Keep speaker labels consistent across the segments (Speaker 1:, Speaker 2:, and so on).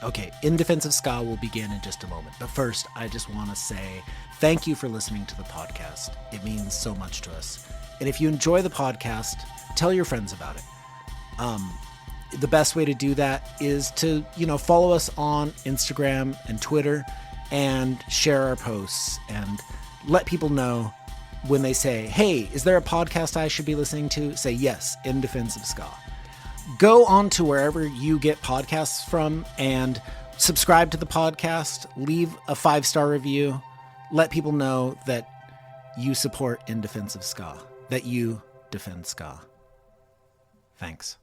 Speaker 1: Okay, In Defense of Ska will begin in just a moment. But first, I just want to say thank you for listening to the podcast. It means so much to us. And if you enjoy the podcast, tell your friends about it. The best way to do that is to, follow us on Instagram and Twitter and share our posts and let people know when they say, hey, is there a podcast I should be listening to? Say yes, In Defense of Ska. Go on to wherever you get podcasts from and subscribe to the podcast, leave a 5-star review, let people know that you support In Defense of Ska, that you defend ska. Thanks.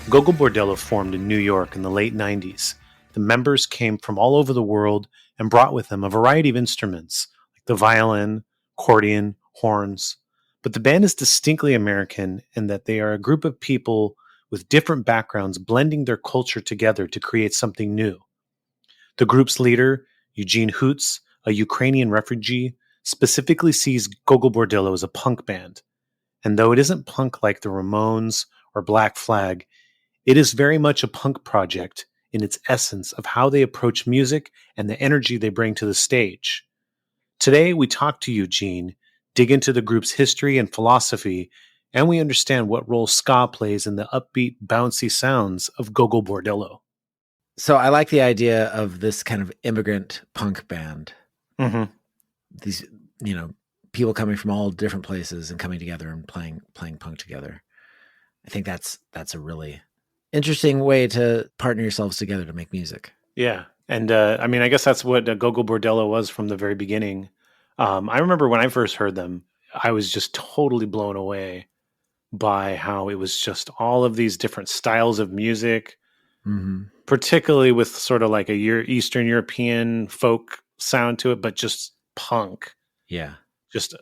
Speaker 2: Gogol Bordello formed in New York in the late 90s. The members came from all over the world and brought with them a variety of instruments, like the violin, accordion, horns. But the band is distinctly American in that they are a group of people with different backgrounds blending their culture together to create something new. The group's leader, Eugene Hütz, a Ukrainian refugee, specifically sees Gogol Bordello as a punk band. And though it isn't punk like the Ramones or Black Flag, it is very much a punk project in its essence of how they approach music and the energy they bring to the stage. Today, we talk to Eugene, dig into the group's history and philosophy, and we understand what role ska plays in the upbeat, bouncy sounds of Gogol Bordello.
Speaker 1: So I like the idea of this kind of immigrant punk band.
Speaker 2: Mm-hmm.
Speaker 1: These, people coming from all different places and coming together and playing punk together. I think that's a really interesting way to partner yourselves together to make music.
Speaker 2: Yeah. And I guess that's what Gogol Bordello was from the very beginning. I remember when I first heard them, I was just totally blown away by how it was just all of these different styles of music, particularly with sort of like a Eastern European folk sound to it, but just punk.
Speaker 1: Yeah.
Speaker 2: Just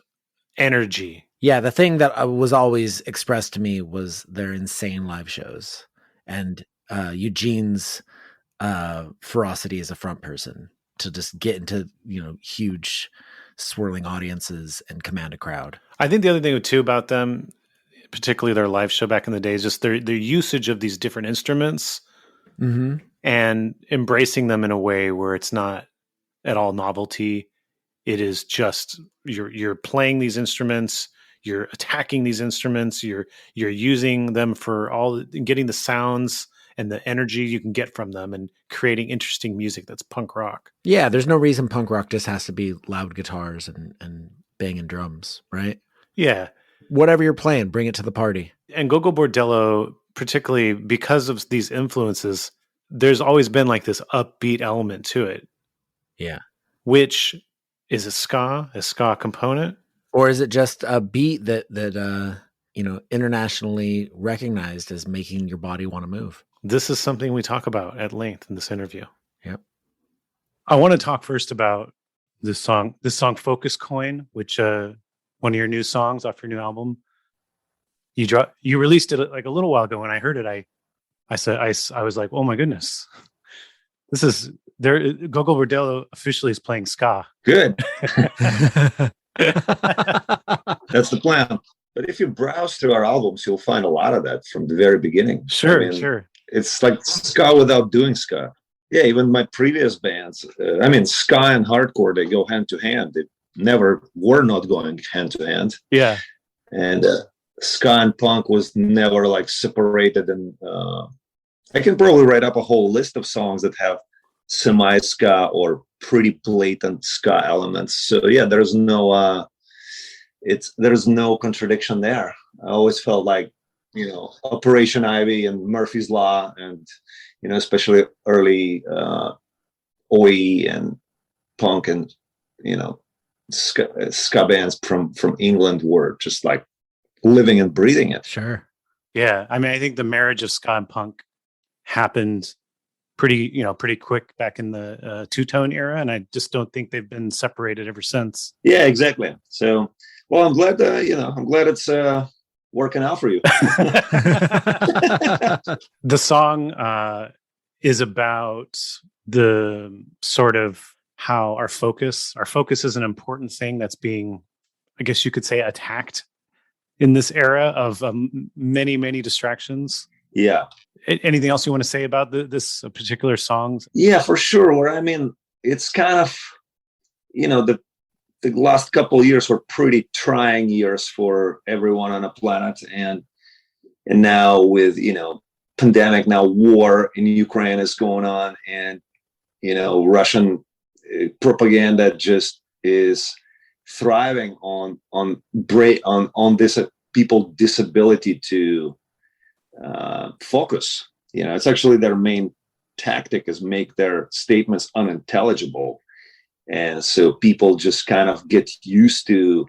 Speaker 2: energy.
Speaker 1: Yeah. The thing that was always expressed to me was their insane live shows. And Eugene's ferocity as a front person to just get into, huge swirling audiences and command a crowd.
Speaker 2: I think the other thing too about them, particularly their live show back in the day, is just their usage of these different instruments and embracing them in a way where it's not at all novelty. It is just you're playing these instruments. You're attacking these instruments. You're using them for getting the sounds and the energy you can get from them and creating interesting music that's punk rock.
Speaker 1: Yeah, there's no reason punk rock just has to be loud guitars and banging drums, right?
Speaker 2: Yeah.
Speaker 1: Whatever you're playing, bring it to the party.
Speaker 2: And Gogol Bordello, particularly because of these influences, there's always been like this upbeat element to it.
Speaker 1: Yeah.
Speaker 2: Which is a ska component.
Speaker 1: Or is it just a beat that internationally recognized as making your body want to move?
Speaker 2: This is something we talk about at length in this interview.
Speaker 1: Yep.
Speaker 2: I want to talk first about this song Focus Coin, which one of your new songs off your new album. You released it like a little while ago. When I heard it, I was like, oh my goodness. This is Gogol Bordello officially is playing ska.
Speaker 3: Good. That's the plan. But if you browse through our albums, you'll find a lot of that from the very beginning.
Speaker 2: Sure.
Speaker 3: It's like ska without doing ska. Yeah, even my previous bands. Ska and hardcore, they go hand to hand. They never were not going hand to hand.
Speaker 2: Yeah.
Speaker 3: And ska and punk was never like separated. And I can probably write up a whole list of songs that have semi-ska or pretty blatant ska elements. So yeah, there's no contradiction there. I always felt like, Operation Ivy and Murphy's Law and, especially early OE and punk and, ska bands from England were just like living and breathing it.
Speaker 1: Sure.
Speaker 2: Yeah. I think the marriage of ska and punk happened pretty quick back in the two-tone era, and I just don't think they've been separated ever since.
Speaker 3: Yeah, exactly. So, well, I'm glad it's working out for you.
Speaker 2: The song is about the sort of how our focus is an important thing that's being, I guess you could say, attacked in this era of many distractions.
Speaker 3: Yeah.
Speaker 2: Anything else you want to say about this particular song?
Speaker 3: Yeah, for sure. Where I mean, it's kind of, the last couple of years were pretty trying years for everyone on the planet, and now with pandemic, now war in Ukraine is going on, and Russian propaganda just is thriving on this people disability to focus. It's actually their main tactic is make their statements unintelligible, and so people just kind of get used to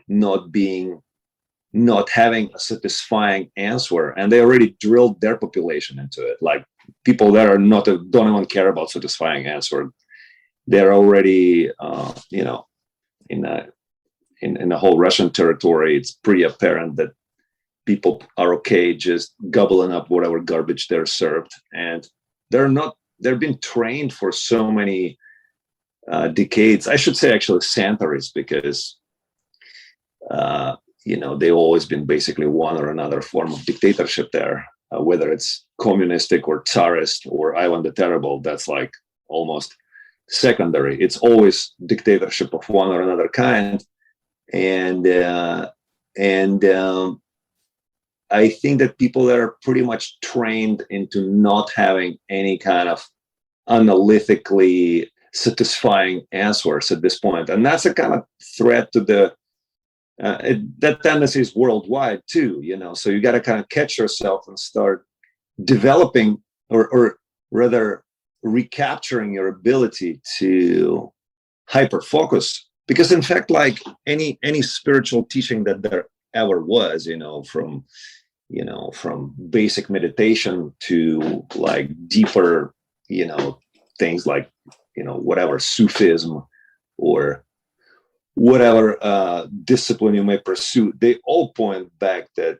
Speaker 3: not having a satisfying answer, and they already drilled their population into it. Like people that are don't even care about satisfying answer, they're already in the whole Russian territory. It's pretty apparent that people are okay just gobbling up whatever garbage they're served, and they're being trained for so many decades, I should say actually centuries, because they've always been basically one or another form of dictatorship there, whether it's communistic or tsarist or Ivan the Terrible. That's like almost secondary. It's always dictatorship of one or another kind, and I think that people that are pretty much trained into not having any kind of analytically satisfying answers at this point, and that's a kind of threat to the that tendency is worldwide too, so you got to kind of catch yourself and start developing or rather recapturing your ability to hyper focus, because in fact, like any spiritual teaching that there ever was, from basic meditation to like deeper things like whatever Sufism or whatever discipline you may pursue, they all point back that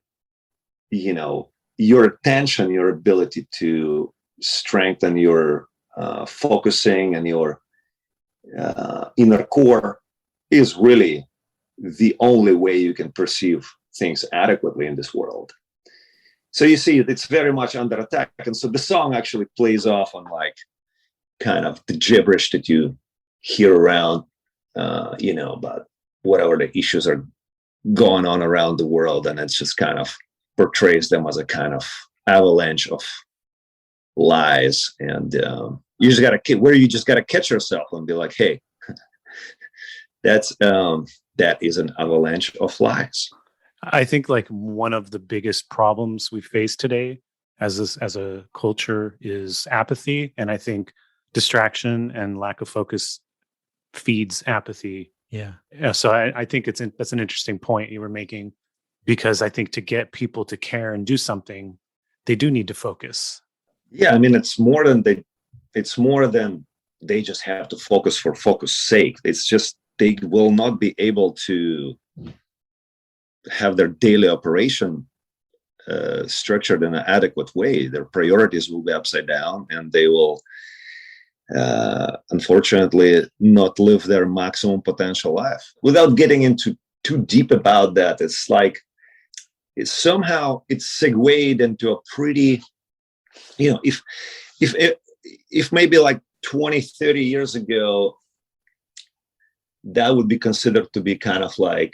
Speaker 3: your attention, your ability to strengthen your focusing and your inner core is really the only way you can perceive things adequately in this world. So you see, it's very much under attack, and so the song actually plays off on like kind of the gibberish that you hear around about whatever the issues are going on around the world, and it's just kind of portrays them as a kind of avalanche of lies, and you just gotta catch yourself and be like, hey, that is an avalanche of lies.
Speaker 2: I think like one of the biggest problems we face today as a culture is apathy, and I think distraction and lack of focus feeds apathy.
Speaker 1: Yeah.
Speaker 2: So I think that's an interesting point you were making, because I think to get people to care and do something, they do need to focus.
Speaker 3: Yeah, I mean, it's more than they just have to focus for focus sake. It's just they will not be able to have their daily operation structured in an adequate way. Their priorities will be upside down, and they will unfortunately not live their maximum potential life. Without getting into too deep about that, it's like it's segued into a pretty, if maybe like 20, 30 years ago, that would be considered to be kind of like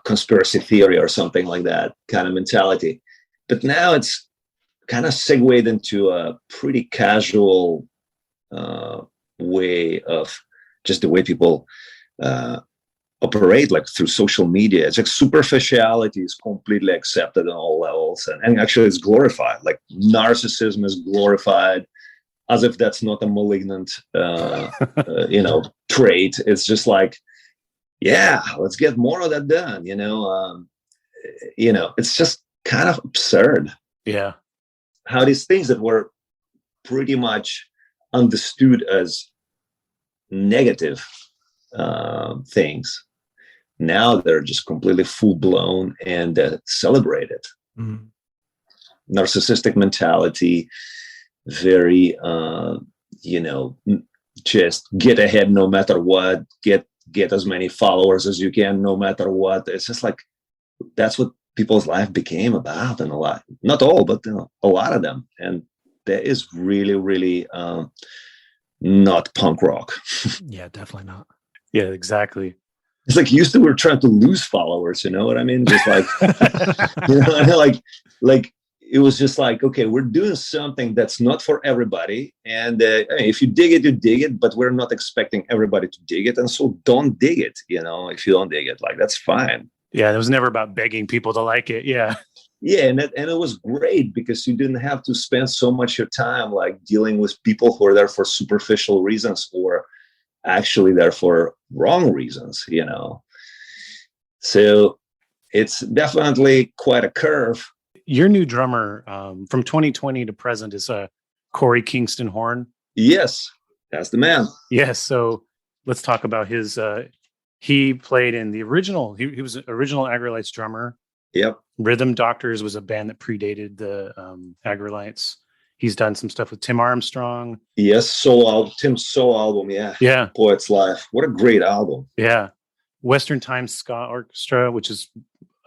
Speaker 3: conspiracy theory or something like that kind of mentality. But now it's kind of segued into a pretty casual way of just the way people operate, like through social media. It's like superficiality is completely accepted on all levels, and actually it's glorified. Like narcissism is glorified as if that's not a malignant trait. It's just like, yeah, let's get more of that done. It's just kind of absurd.
Speaker 2: Yeah.
Speaker 3: How these things that were pretty much understood as negative things, now they're just completely full-blown and celebrated.
Speaker 1: Mm-hmm.
Speaker 3: Narcissistic mentality, very just get ahead no matter what, get as many followers as you can no matter what. It's just like that's what people's life became about, and a lot, not all, but a lot of them. And that is really, really not punk rock.
Speaker 1: Yeah, definitely not.
Speaker 2: Yeah, exactly.
Speaker 3: It's like used to, we're trying to lose followers, you know what I mean? Just like, like it was just like, okay, we're doing something that's not for everybody. And if you dig it, you dig it, but we're not expecting everybody to dig it. And so don't dig it, if you don't dig it, like, that's fine.
Speaker 2: Yeah, it was never about begging people to like it. Yeah.
Speaker 3: Yeah, and it was great because you didn't have to spend so much of your time like dealing with people who are there for superficial reasons or actually there for wrong reasons, So it's definitely quite a curve.
Speaker 2: Your new drummer from 2020 to present is Korey Kingston horn.
Speaker 3: Yes, that's the man.
Speaker 2: Yes, so let's talk about his. He played in the original. He was an original Aggrolites drummer.
Speaker 3: Yep.
Speaker 2: Rhythm Doctors was a band that predated the Aggrolites. He's done some stuff with Tim Armstrong.
Speaker 3: Yes, Tim's solo album. Yeah.
Speaker 2: Yeah.
Speaker 3: Poet's Life. What a great album.
Speaker 2: Yeah. Western Time Ska Orchestra, which is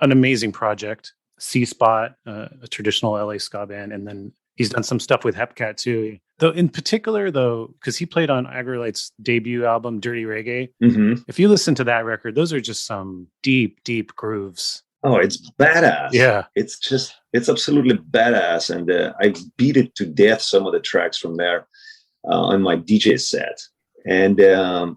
Speaker 2: an amazing project. C-Spot, a traditional LA ska band. And then he's done some stuff with Hepcat too. Though in particular, because he played on Aggrolites' debut album, Dirty Reggae.
Speaker 3: Mm-hmm.
Speaker 2: If you listen to that record, those are just some deep, deep grooves.
Speaker 3: Oh, it's badass.
Speaker 2: Yeah.
Speaker 3: It's absolutely badass. And I beat it to death, some of the tracks from there on my DJ set. And I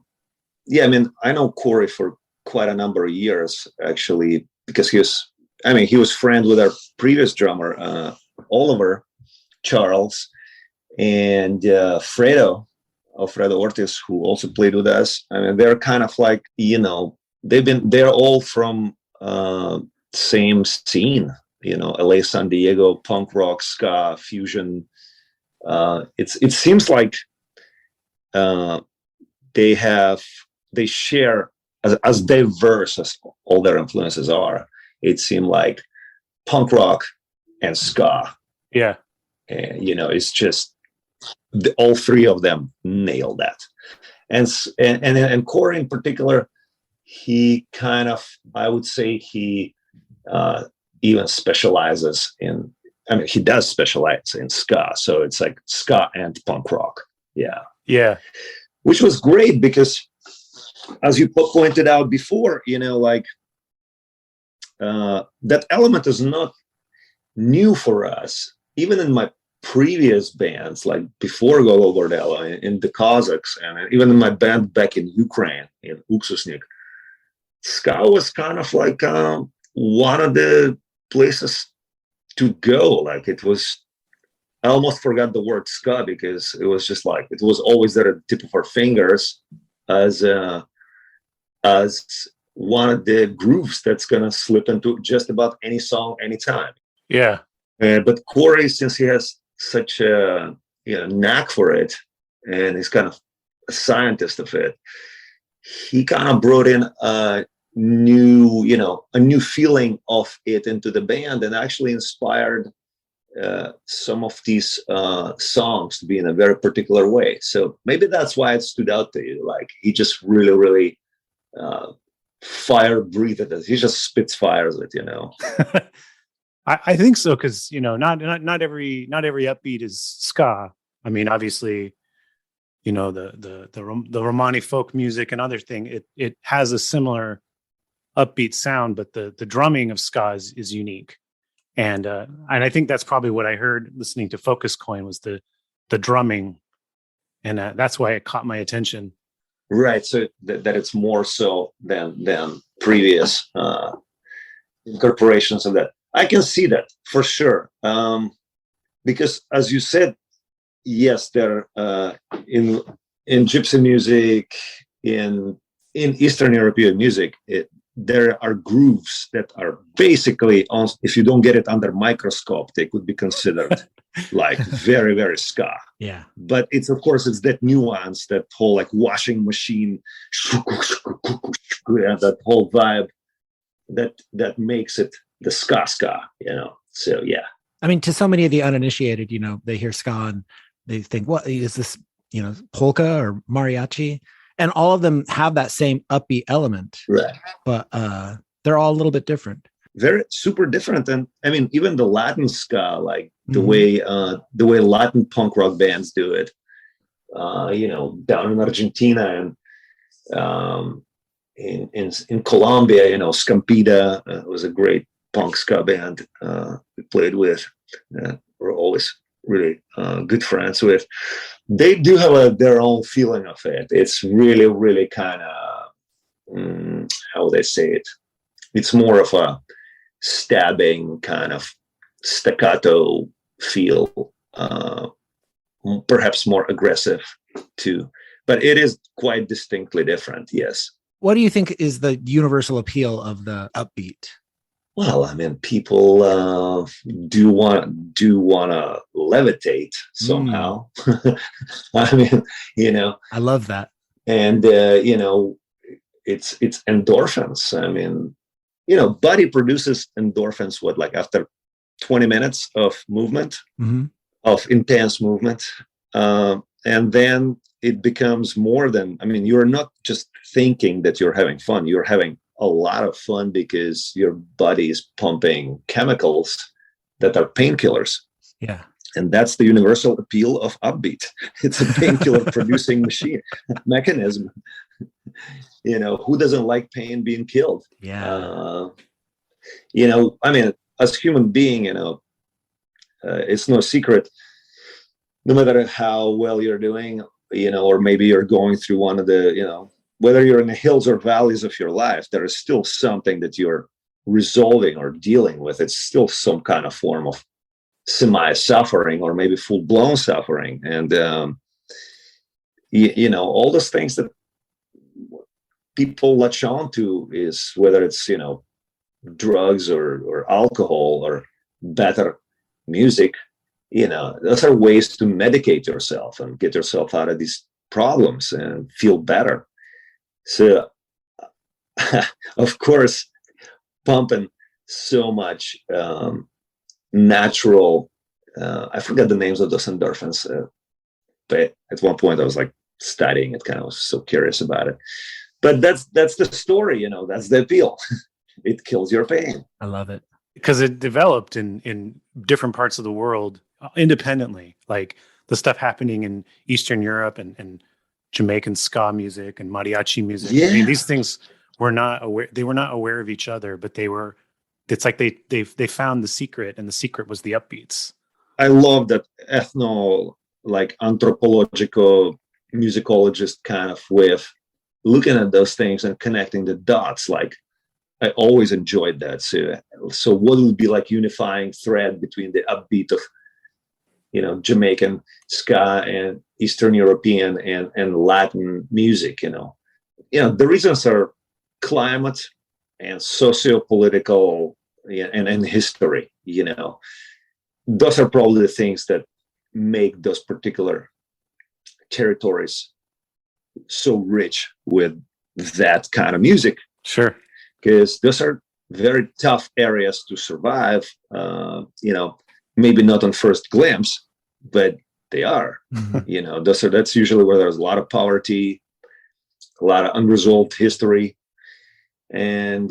Speaker 3: mean, I know Korey for quite a number of years, actually, because he was friends with our previous drummer, Oliver Charles, and Alfredo Ortiz, who also played with us. I mean, they're kind of like, they're all from same scene, LA, San Diego, punk rock, ska, fusion. It seems like they share as diverse as all their influences are. It seemed like punk rock and ska.
Speaker 2: Yeah.
Speaker 3: It's just all three of them nailed that. And Korey in particular, he kind of, I would say he even specializes in, he does specialize in ska. So it's like ska and punk rock. Yeah.
Speaker 2: Yeah.
Speaker 3: Which was great because, as you pointed out before, that element is not new for us. Even in my previous bands, like before Gogol Bordello, in the Kazakhs, and even in my band back in Ukraine, in Uksusnik, ska was kind of like one of the places to go. Like it was, I almost forgot the word ska because it was just like, it was always there at the tip of our fingers as one of the grooves that's going to slip into just about any song, anytime.
Speaker 2: Yeah.
Speaker 3: But Korey, since he has such a knack for it, and he's kind of a scientist of it, he kind of brought in a new feeling of it into the band, and actually inspired some of these songs to be in a very particular way. So maybe that's why it stood out to you. Like he just really, really fire breathed it. He just spits fires it,
Speaker 2: I think so, because not every upbeat is ska. I mean, obviously, the Romani folk music and other thing, it has a similar upbeat sound, but the drumming of ska is unique, and I think that's probably what I heard listening to Focus Coin was the drumming, and that's why it caught my attention.
Speaker 3: Right, so that it's more so than previous incorporations of that. I can see that for sure, because as you said, yes, there in gypsy music, in Eastern European music, there are grooves that are basically, if you don't get it under microscope, they could be considered like very, very ska.
Speaker 1: Yeah. But
Speaker 3: it's that nuance, that whole like washing machine, and that whole vibe that makes it the ska, So yeah.
Speaker 1: I mean, to so many of the uninitiated, they hear ska and they think, what is this? polka or mariachi, and all of them have that same upbeat element,
Speaker 3: Right.
Speaker 1: but they're all a little bit different.
Speaker 3: Very super different. And I mean, even the Latin ska, like the way Latin punk rock bands do it, down in Argentina and in Colombia, Scampida was a great punk ska band we played with. We're always really good friends with. They do have their own feeling of it. It's really, really kind of, how would I say it? It's more of a stabbing kind of staccato feel, perhaps more aggressive too, but it is quite distinctly different. Yes.
Speaker 1: What do you think is the universal appeal of the upbeat?
Speaker 3: Well, I mean, people do want to levitate somehow. I mean,
Speaker 1: I love that.
Speaker 3: And it's endorphins. I mean, body produces endorphins, after 20 minutes of movement, of intense movement. And then it becomes more than, I mean, you're not just thinking that you're having fun. You're having a lot of fun because your body is pumping chemicals that are painkillers.
Speaker 1: Yeah.
Speaker 3: And that's the universal appeal of upbeat. It's a painkiller producing mechanism. Who doesn't like pain being killed?
Speaker 1: Yeah.
Speaker 3: I mean, as human being, it's no secret, no matter how well you're doing, or maybe you're going through one of the, whether you're in the hills or valleys of your life, there is still something that you're resolving or dealing with. It's still some kind of form of semi-suffering or maybe full-blown suffering. And, all those things that people latch on to is whether it's, drugs or alcohol or better music, those are ways to medicate yourself and get yourself out of these problems and feel better. So, of course, pumping so much natural, I forgot the names of those endorphins, but at one point I was like studying it, kind of was so curious about it. But that's the story, that's the appeal. It kills your pain.
Speaker 1: I love it.
Speaker 2: Because it developed in different parts of the world independently, like the stuff happening in Eastern Europe and Jamaican ska music and mariachi music.
Speaker 3: Yeah.
Speaker 2: I mean, these things were not aware. They were not aware of each other, but they were. It's like they found the secret, and the secret was the upbeats.
Speaker 3: I love that anthropological musicologist kind of way of looking at those things and connecting the dots. Like, I always enjoyed that. So what would be like unifying thread between the upbeat of, Jamaican ska and Eastern European and Latin music, the reasons are climate and socio-political and history, those are probably the things that make those particular territories so rich with that kind of music.
Speaker 2: Sure.
Speaker 3: Because those are very tough areas to survive, maybe not on first glimpse, but they are. That's usually where there's a lot of poverty, a lot of unresolved history. And,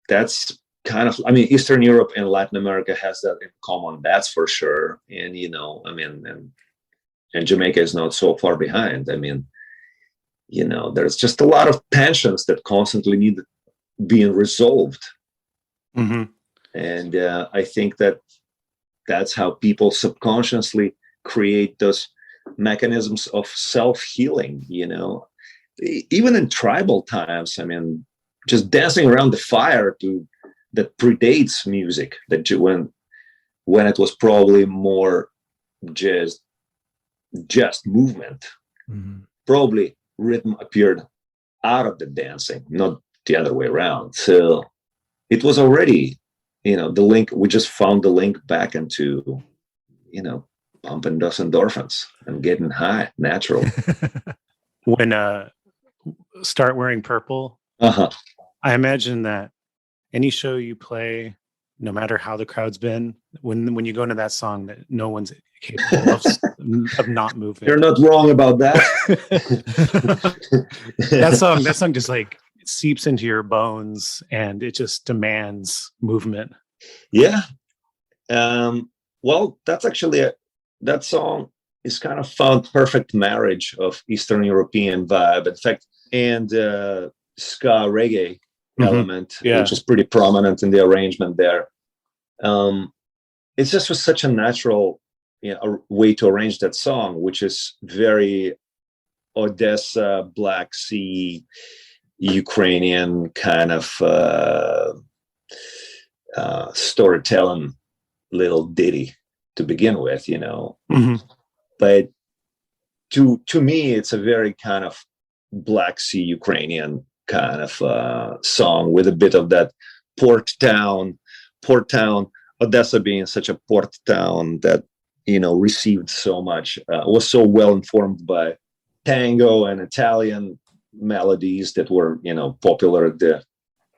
Speaker 3: that's kind of, Eastern Europe and Latin America has that in common, that's for sure. And, and Jamaica is not so far behind. There's just a lot of tensions that constantly need being resolved.
Speaker 2: Mm-hmm.
Speaker 3: And I think that's how people subconsciously create those mechanisms of self-healing, even in tribal times. Just dancing around the fire that predates music, that when it was probably more just movement, probably rhythm appeared out of the dancing, not the other way around. So it was already, the link, we just found the link back into, pumping those endorphins and getting high, natural.
Speaker 2: When Start Wearing Purple,
Speaker 3: Uh-huh.
Speaker 2: I imagine that any show you play no matter how the crowd's been, when you go into that song, that no one's capable of not moving.
Speaker 3: You're not wrong about that.
Speaker 2: That song just like seeps into your bones, and it just demands movement.
Speaker 3: Yeah. Well, that's actually that song is kind of found perfect marriage of Eastern European vibe, in fact, and ska reggae element, which is pretty prominent in the arrangement there. It's just was such a natural way to arrange that song, which is very Odessa, Black Sea, Ukrainian kind of storytelling little ditty to begin with, But to me, it's a very kind of Black Sea Ukrainian kind of song with a bit of that port town, Odessa being such a port town that, received so much, was so well informed by tango and Italian melodies that were, popular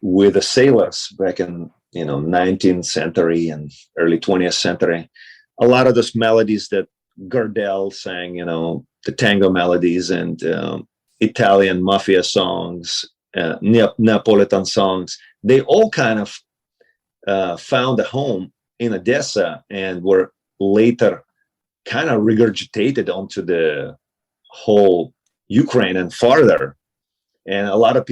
Speaker 3: with the sailors back in, 19th century and early 20th century. A lot of those melodies that Gardel sang, the tango melodies and Italian mafia songs, Neapolitan songs, they all kind of found a home in Odessa and were later kind of regurgitated onto the whole Ukraine and farther. And a lot of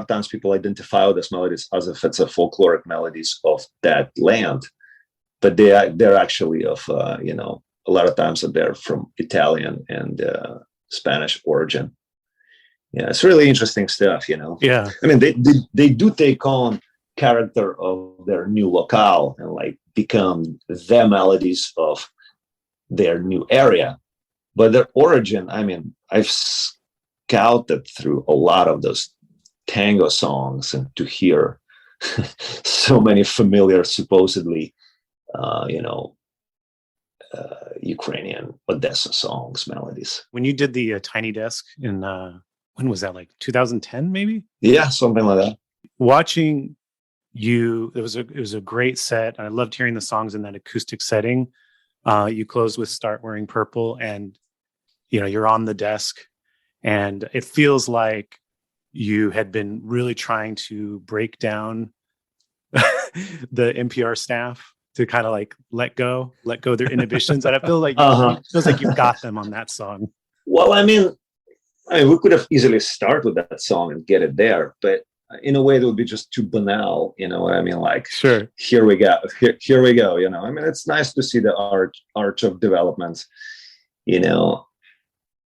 Speaker 3: times people identify those melodies as if it's a folkloric melodies of that land, but they're actually of a lot of times they're from Italian and Spanish origin. Yeah, it's really interesting stuff,
Speaker 2: Yeah,
Speaker 3: I mean, they do take on character of their new locale and like become the melodies of their new area, but their origin. I mean, I've scouted through a lot of those tango songs and to hear so many familiar, supposedly, Ukrainian Odessa songs, melodies.
Speaker 2: When you did the Tiny Desk in when was that, like 2010 maybe?
Speaker 3: Yeah, something like that.
Speaker 2: Watching you, it was a great set. I loved hearing the songs in that acoustic setting. You closed with Start Wearing Purple, and you're on the desk, and it feels like you had been really trying to break down the NPR staff to kind of like let go their inhibitions. And I feel like it feels like you've got them on that song.
Speaker 3: Well, I mean, we could have easily started with that song and get it there, but in a way that would be just too banal. You know what I mean? Like,
Speaker 2: sure,
Speaker 3: here we go. Here we go. I mean, it's nice to see the arch of development.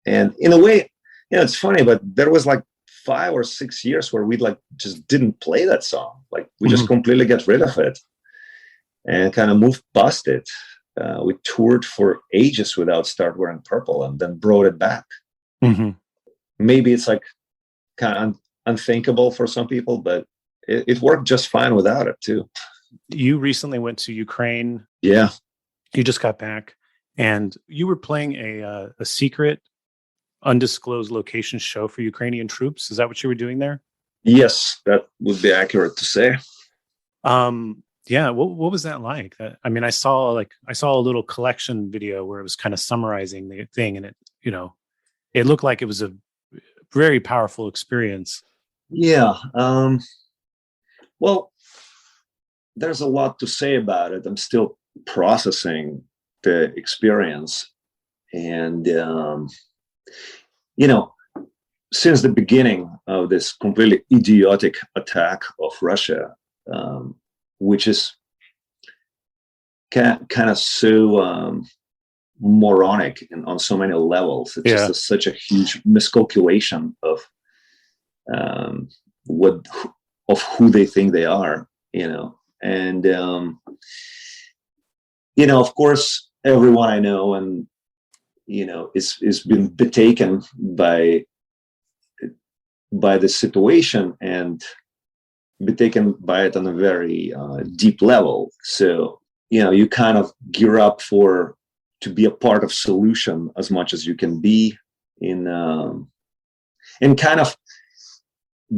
Speaker 3: And in a way, it's funny, but there was like 5 or 6 years where we like just didn't play that song. Like we just completely get rid of it and kind of moved past it. We toured for ages without Start Wearing Purple and then brought it back. Maybe it's like kind of unthinkable for some people, but it worked just fine without it too.
Speaker 2: You recently went to Ukraine.
Speaker 3: Yeah.
Speaker 2: You just got back, and you were playing a secret, undisclosed location show for Ukrainian troops. Is that what you were doing there?
Speaker 3: Yes, that would be accurate to say.
Speaker 2: Yeah. What was that like? I saw a little collection video where it was kind of summarizing the thing, and it looked like it was a very powerful experience.
Speaker 3: Yeah. Well, there's a lot to say about it. I'm still processing the experience. And, since the beginning of this completely idiotic attack of Russia, which is kind of so moronic on so many levels. It's just such a huge miscalculation of who they think they are, and of course, everyone I know and is been betaken by the situation and betaken by it on a very deep level. So you kind of gear up to be a part of solution as much as you can be in kind of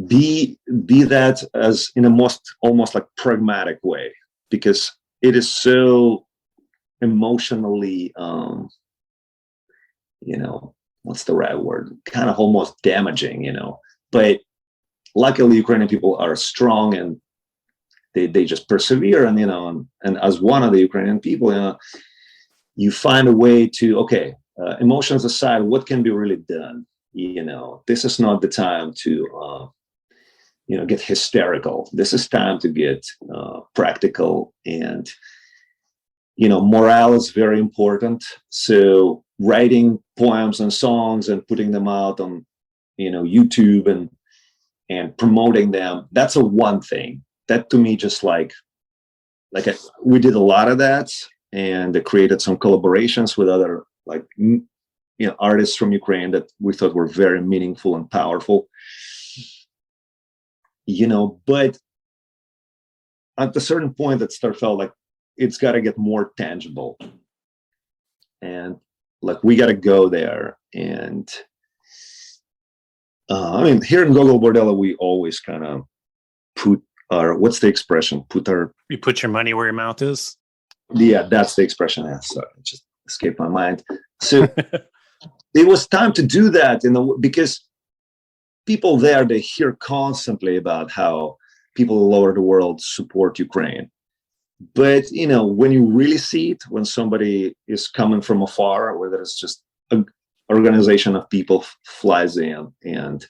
Speaker 3: be that as in a almost like pragmatic way. because it is so emotionally, what's the right word? Kind of almost damaging, But luckily, Ukrainian people are strong and they just persevere. And as one of the Ukrainian people, you find a way to, okay, emotions aside, what can be really done? This is not the time to, get hysterical. This is time to get practical, and morale is very important. So writing poems and songs and putting them out on YouTube and promoting them, that's a one thing. That to me, just we did a lot of that, and created some collaborations with other artists from Ukraine that we thought were very meaningful and powerful. But at a certain point, that felt like it's got to get more tangible, and we got to go there. And here in Gogol Bordello, we always kind of put our, what's the expression?
Speaker 2: You put your money where your mouth is.
Speaker 3: Yeah, that's the expression. Sorry, it just escaped my mind. So it was time to do that, because people there, they hear constantly about how people all over the world support Ukraine. But, when you really see it, when somebody is coming from afar, whether it's just an organization of people flies in and,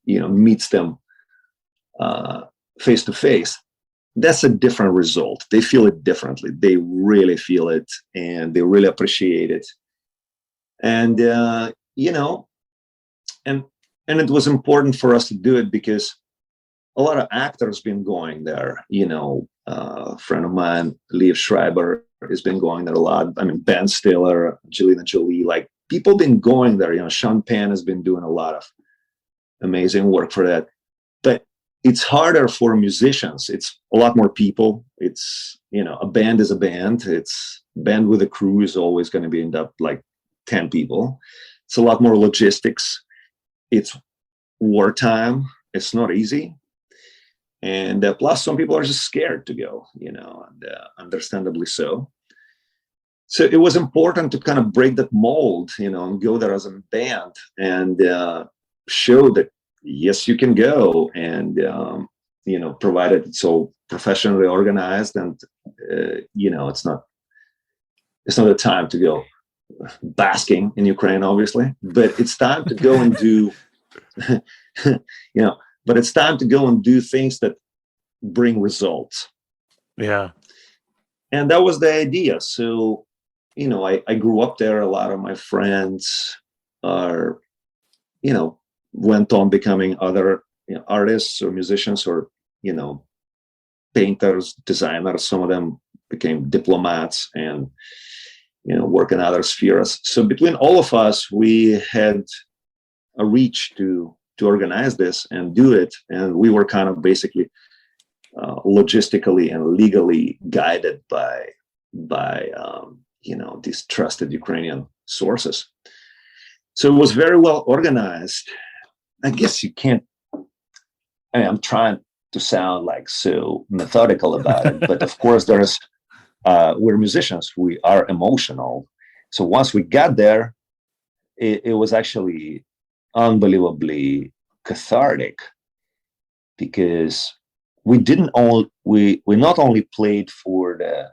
Speaker 3: meets them face to face, that's a different result. They feel it differently. They really feel it, and they really appreciate it. And, and it was important for us to do it because a lot of actors been going there. A friend of mine, Liev Schreiber, has been going there a lot. Ben Stiller, Angelina Jolie, people been going there. Sean Penn has been doing a lot of amazing work for that. But it's harder for musicians. It's a lot more people. It's, a band is a band. It's band with a crew is always going to end up 10 people. It's a lot more logistics. It's wartime. It's not easy. And plus, some people are just scared to go, and understandably so. So it was important to kind of break that mold, and go there as a band and show that, yes, you can go, and, provided it's all professionally organized, and, it's not a time to go basking in Ukraine, obviously, but it's time to go and do, but it's time to go and do things that bring results.
Speaker 2: Yeah.
Speaker 3: And that was the idea. So, I grew up there. A lot of my friends are, went on becoming other artists or musicians or, painters, designers. Some of them became diplomats and, work in other spheres. So between all of us, we had a reach to organize this and do it. And we were kind of basically logistically and legally guided by these trusted Ukrainian sources. So it was very well organized. I guess you can't, I'm trying to sound so methodical about it, but of course we're musicians, we are emotional. So once we got there, it was actually unbelievably cathartic, because we not only played for the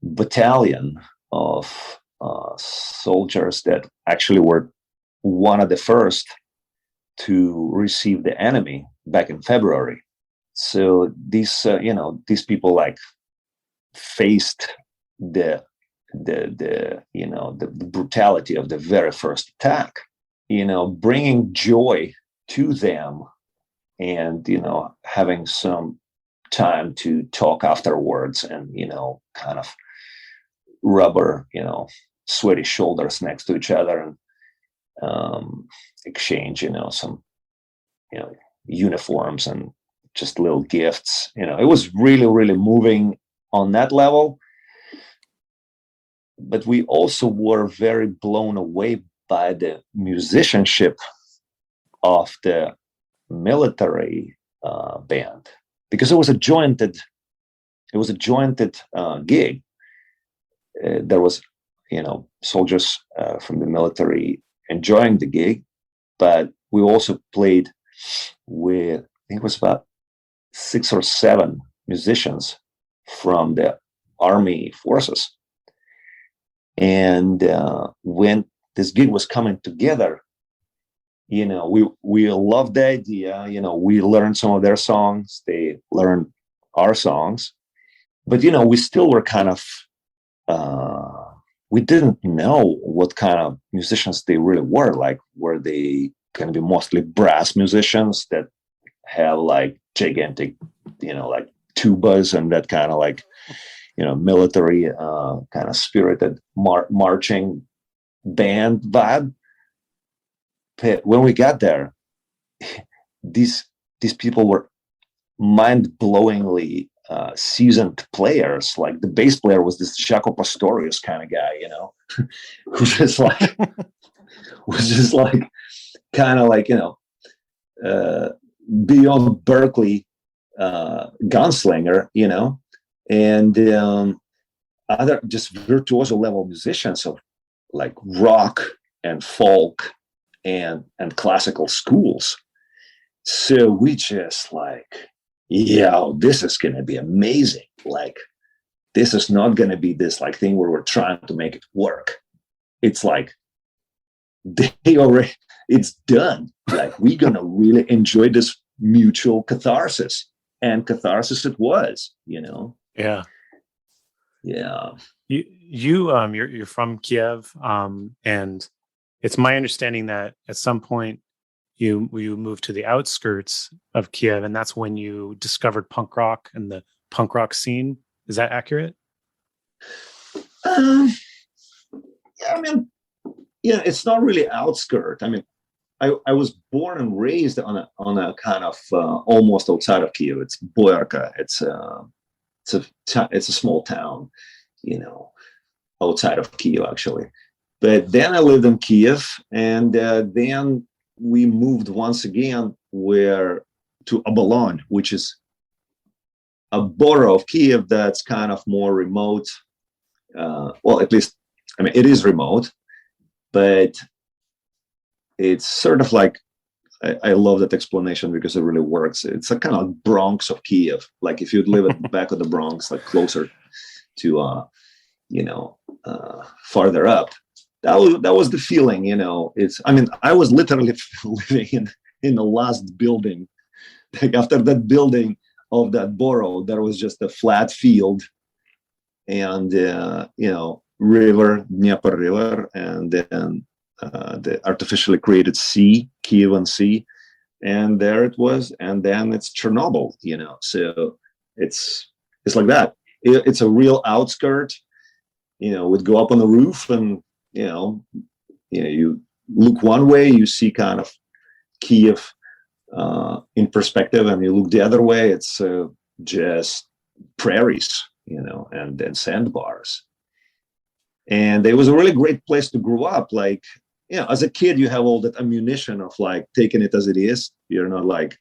Speaker 3: battalion of soldiers that actually were one of the first to receive the enemy back in February. So these people faced the brutality of the very first attack, bringing joy to them, and having some time to talk afterwards, and kind of rubber sweaty shoulders next to each other, and exchange some uniforms and just little gifts. It was really, really moving on that level. But we also were very blown away by the musicianship of the military band, because it was a jointed it was a jointed gig. There was, soldiers from the military enjoying the gig, but we also played with, I think it was about 6 or 7 musicians from the army forces. And when this gig was coming together, we loved the idea. We learned some of their songs, they learned our songs, but we still were kind of we didn't know what kind of musicians they really were. Like, were they going to be mostly brass musicians that have like gigantic, like tubas and that kind of like, military kind of spirited marching band vibe? But when we got there, these people were mind-blowingly seasoned players. Like, the bass player was this Jaco Pastorius kind of guy, who just like was just like kind of like beyond Berkeley gunslinger, and other just virtuoso level musicians of like rock and folk and classical schools. So we just like, this is going to be amazing. Like, this is not going to be this like thing where we're trying to make it work. It's like, it's done. Like, we're going to really enjoy this mutual catharsis, and catharsis it was,
Speaker 2: Yeah.
Speaker 3: Yeah.
Speaker 2: You're from Kyiv, and it's my understanding that at some point you moved to the outskirts of Kyiv, and that's when you discovered punk rock and the punk rock scene. Is that accurate?
Speaker 3: Yeah, I mean, it's not really outskirt. I mean, I was born and raised on a kind of almost outside of Kyiv. It's Boyarka. It's a small town, outside of Kyiv actually. But then I lived in Kyiv, and then we moved once again to Abalon, which is a borough of Kyiv that's kind of more remote. Well, at least, I mean, it is remote, but it's sort of like, I love that explanation because it really works. It's a kind of Bronx of Kyiv. Like, if you'd live at the back of the Bronx, like closer to, farther up, that was the feeling, I was literally living in the last building. Like, after that building of that borough, there was just a flat field and, river, Dnieper River, and then the artificially created sea, Kyiv Sea, and there it was. And then it's Chernobyl, so it's like that. It's a real outskirt, would go up on the roof and, you look one way, you see kind of Kyiv in perspective, and you look the other way, it's just prairies, and sandbars. And it was a really great place to grow up. Like, as a kid, you have all that ammunition of like taking it as it is. You're not like,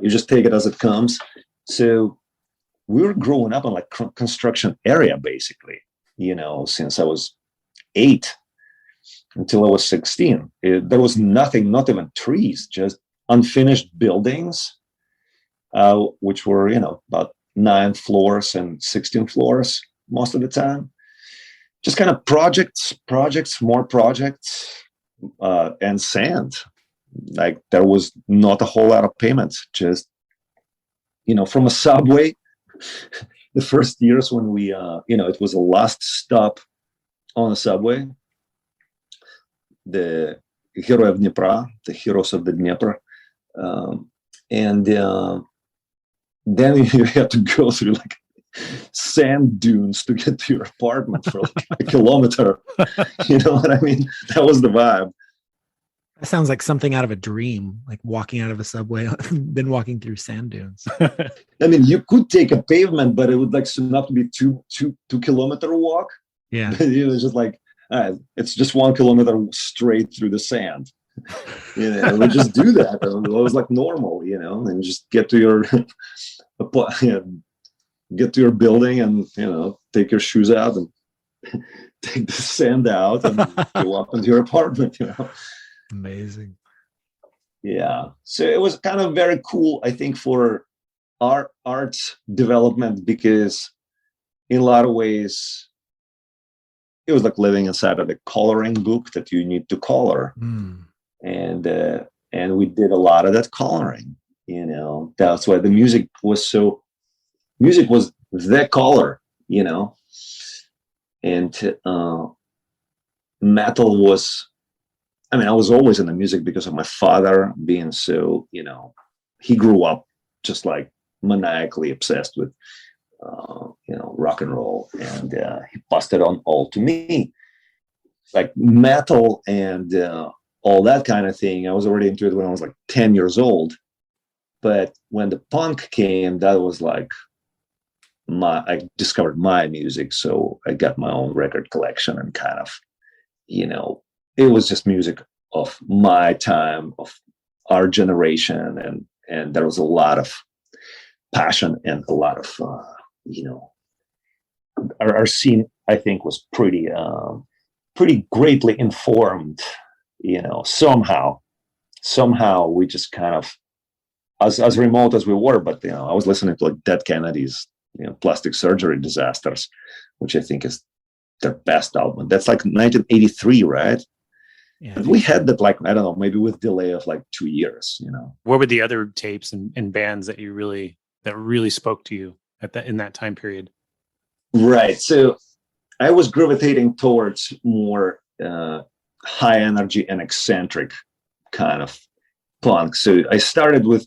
Speaker 3: you just take it as it comes. So we were growing up in like construction area, basically, since I was 8 until I was 16. There was nothing, not even trees, just unfinished buildings, which were, about 9 floors and 16 floors most of the time. Just kind of projects, more projects, and sand. Like, there was not a whole lot of payments. Just, from a subway, the first years when we, it was a last stop on a subway, the Hero of Dnepr, the heroes of the Dnieper, and then you had to go through like sand dunes to get to your apartment for like a kilometer. You know what I mean? That was the vibe.
Speaker 1: That sounds like something out of a dream, like walking out of a subway, then walking through sand dunes.
Speaker 3: I mean, you could take a pavement, but it would like soon have to be two kilometer walk.
Speaker 1: Yeah.
Speaker 3: It was just like, it's just 1 kilometer straight through the sand. We just do that. It was like normal, and just get to your get to your building and, take your shoes out and take the sand out and go up into your apartment,
Speaker 1: Amazing.
Speaker 3: Yeah. So it was kind of very cool, I think, for our arts development, because in a lot of ways, it was like living inside of a coloring book that you need to color. And we did a lot of that coloring, that's why the music was the color, and metal was, I was always in the music because of my father being so, he grew up just like maniacally obsessed with, rock and roll, and he passed it on all to me, like metal and all that kind of thing. I was already into it when I was like 10 years old, but when the punk came, that was like I discovered my music. So I got my own record collection, and kind of, it was just music of my time, of our generation, and there was a lot of passion and a lot of our scene, I think, was pretty greatly informed. Somehow we just kind of, as remote as we were, but I was listening to like Dead Kennedys, Plastic Surgery Disasters, which I think is their best album. That's like 1983, right?
Speaker 1: Yeah,
Speaker 3: but we had that, like, I don't know, maybe with delay of like 2 years.
Speaker 2: What were the other tapes and bands that really spoke to you in that time period?
Speaker 3: Right. So I was gravitating towards more high energy and eccentric kind of punk. So I started with,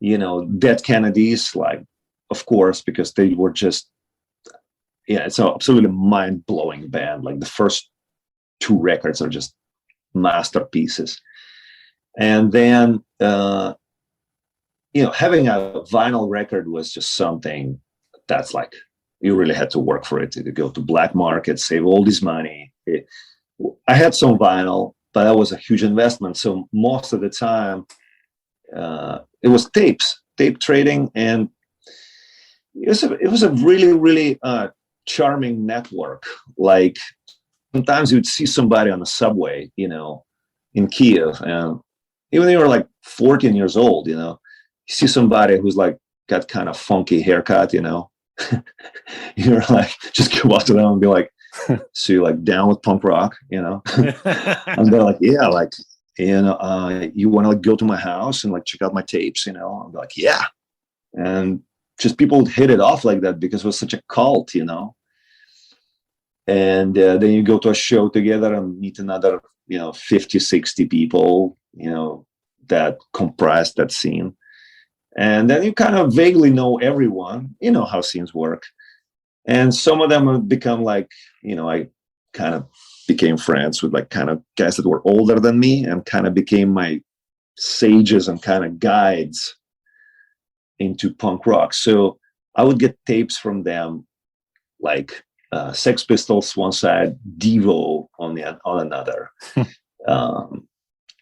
Speaker 3: Dead Kennedys, like, of course, because they were just, it's an absolutely mind-blowing band. Like the first 2 records are just masterpieces. And then, having a vinyl record was just something that's like, you really had to work for it, to go to black market, save all this money. I had some vinyl, but that was a huge investment. So most of the time, it was tape trading, and it was a really, really charming network. Like sometimes you'd see somebody on the subway, in Kyiv, and even when you were like 14 years old, you see somebody who's like got kind of funky haircut, you're like, just go up to them and be like, so you're like down with punk rock, and they're like, yeah, like, you want to like go to my house and like check out my tapes, I'm like, yeah. And just people would hit it off like that because it was such a cult, and then you go to a show together and meet another 50, 60 people that comprise that scene, and then you kind of vaguely know everyone. How scenes work, and some of them have become like, I kind of became friends with like kind of guys that were older than me, and kind of became my sages and kind of guides into punk rock. So I would get tapes from them, like Sex Pistols one side, Devo on another. I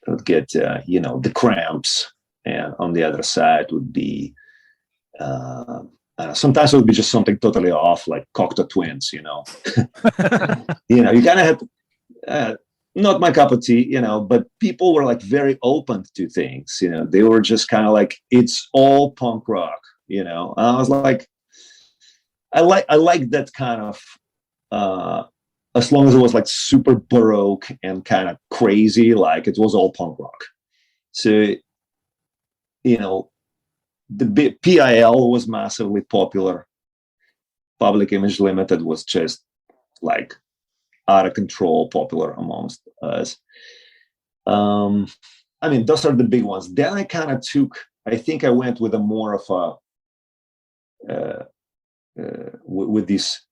Speaker 3: would get the Cramps, and on the other side would be sometimes it would be just something totally off, like Cocteau Twins. You kind of had not my cup of tea, but people were like very open to things. They were just kind of like, it's all punk rock. And I was like, I like that kind of, as long as it was like super baroque and kind of crazy, like it was all punk rock. So, the P.I.L was massively popular. Public Image Limited was just like out of control popular amongst us. Those are the big ones. Then I kind of I think I went with a more of a, with these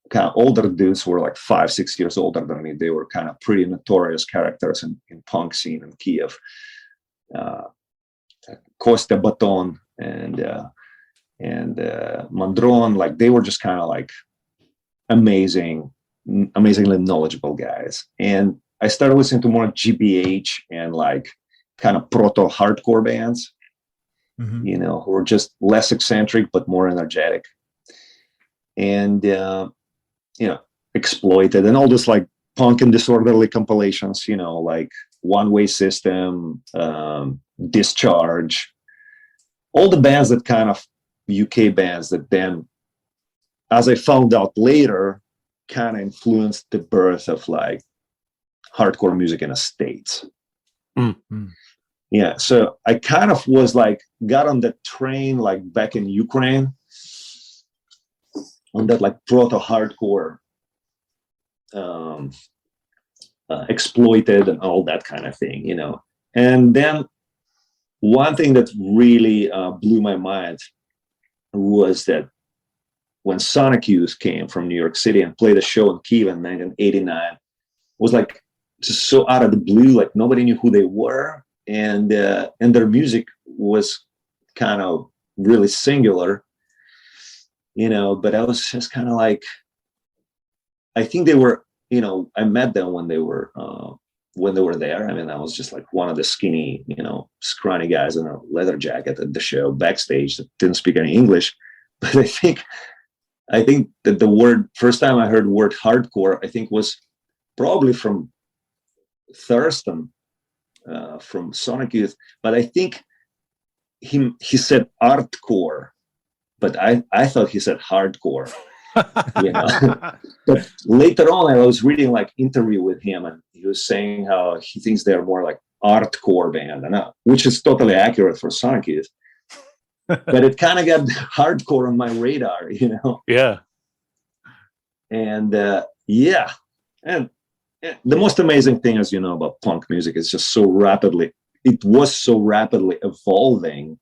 Speaker 3: kind of older dudes who were like 5-6 years older than me. They were kind of pretty notorious characters in punk scene in Kyiv. Kostya Baton and Mandron, like they were just kind of like amazingly knowledgeable guys. And I started listening to more G.B.H. and like kind of proto hardcore bands, who were just less eccentric but more energetic. and Exploited, and all this like punk and disorderly compilations, like One Way System, Discharge, all the bands that kind of UK bands that then, as I found out later, kind of influenced the birth of like hardcore music in the States.
Speaker 2: Mm-hmm.
Speaker 3: Yeah, so I kind of was like, got on that train like back in Ukraine, on that like proto-hardcore, Exploited and all that kind of thing, And then one thing that really blew my mind was that when Sonic Youth came from New York City and played a show in Kyiv in 1989, was like just so out of the blue, like nobody knew who they were, and their music was kind of really singular, but I was just kind of like, I think they were, I met them when they were there. I mean, I was just like one of the skinny, scrawny guys in a leather jacket at the show backstage that didn't speak any English. But I think that the first time I heard the word hardcore, I think was probably from Thurston, from Sonic Youth. But I think he said artcore, but I thought he said hardcore. But later on, I was reading like interview with him, and he was saying how he thinks they're more like artcore band, which is totally accurate for Sonic Youth. But it kind of got hardcore on my radar,
Speaker 2: Yeah.
Speaker 3: And and the most amazing thing, as you know, about punk music is just it was so rapidly evolving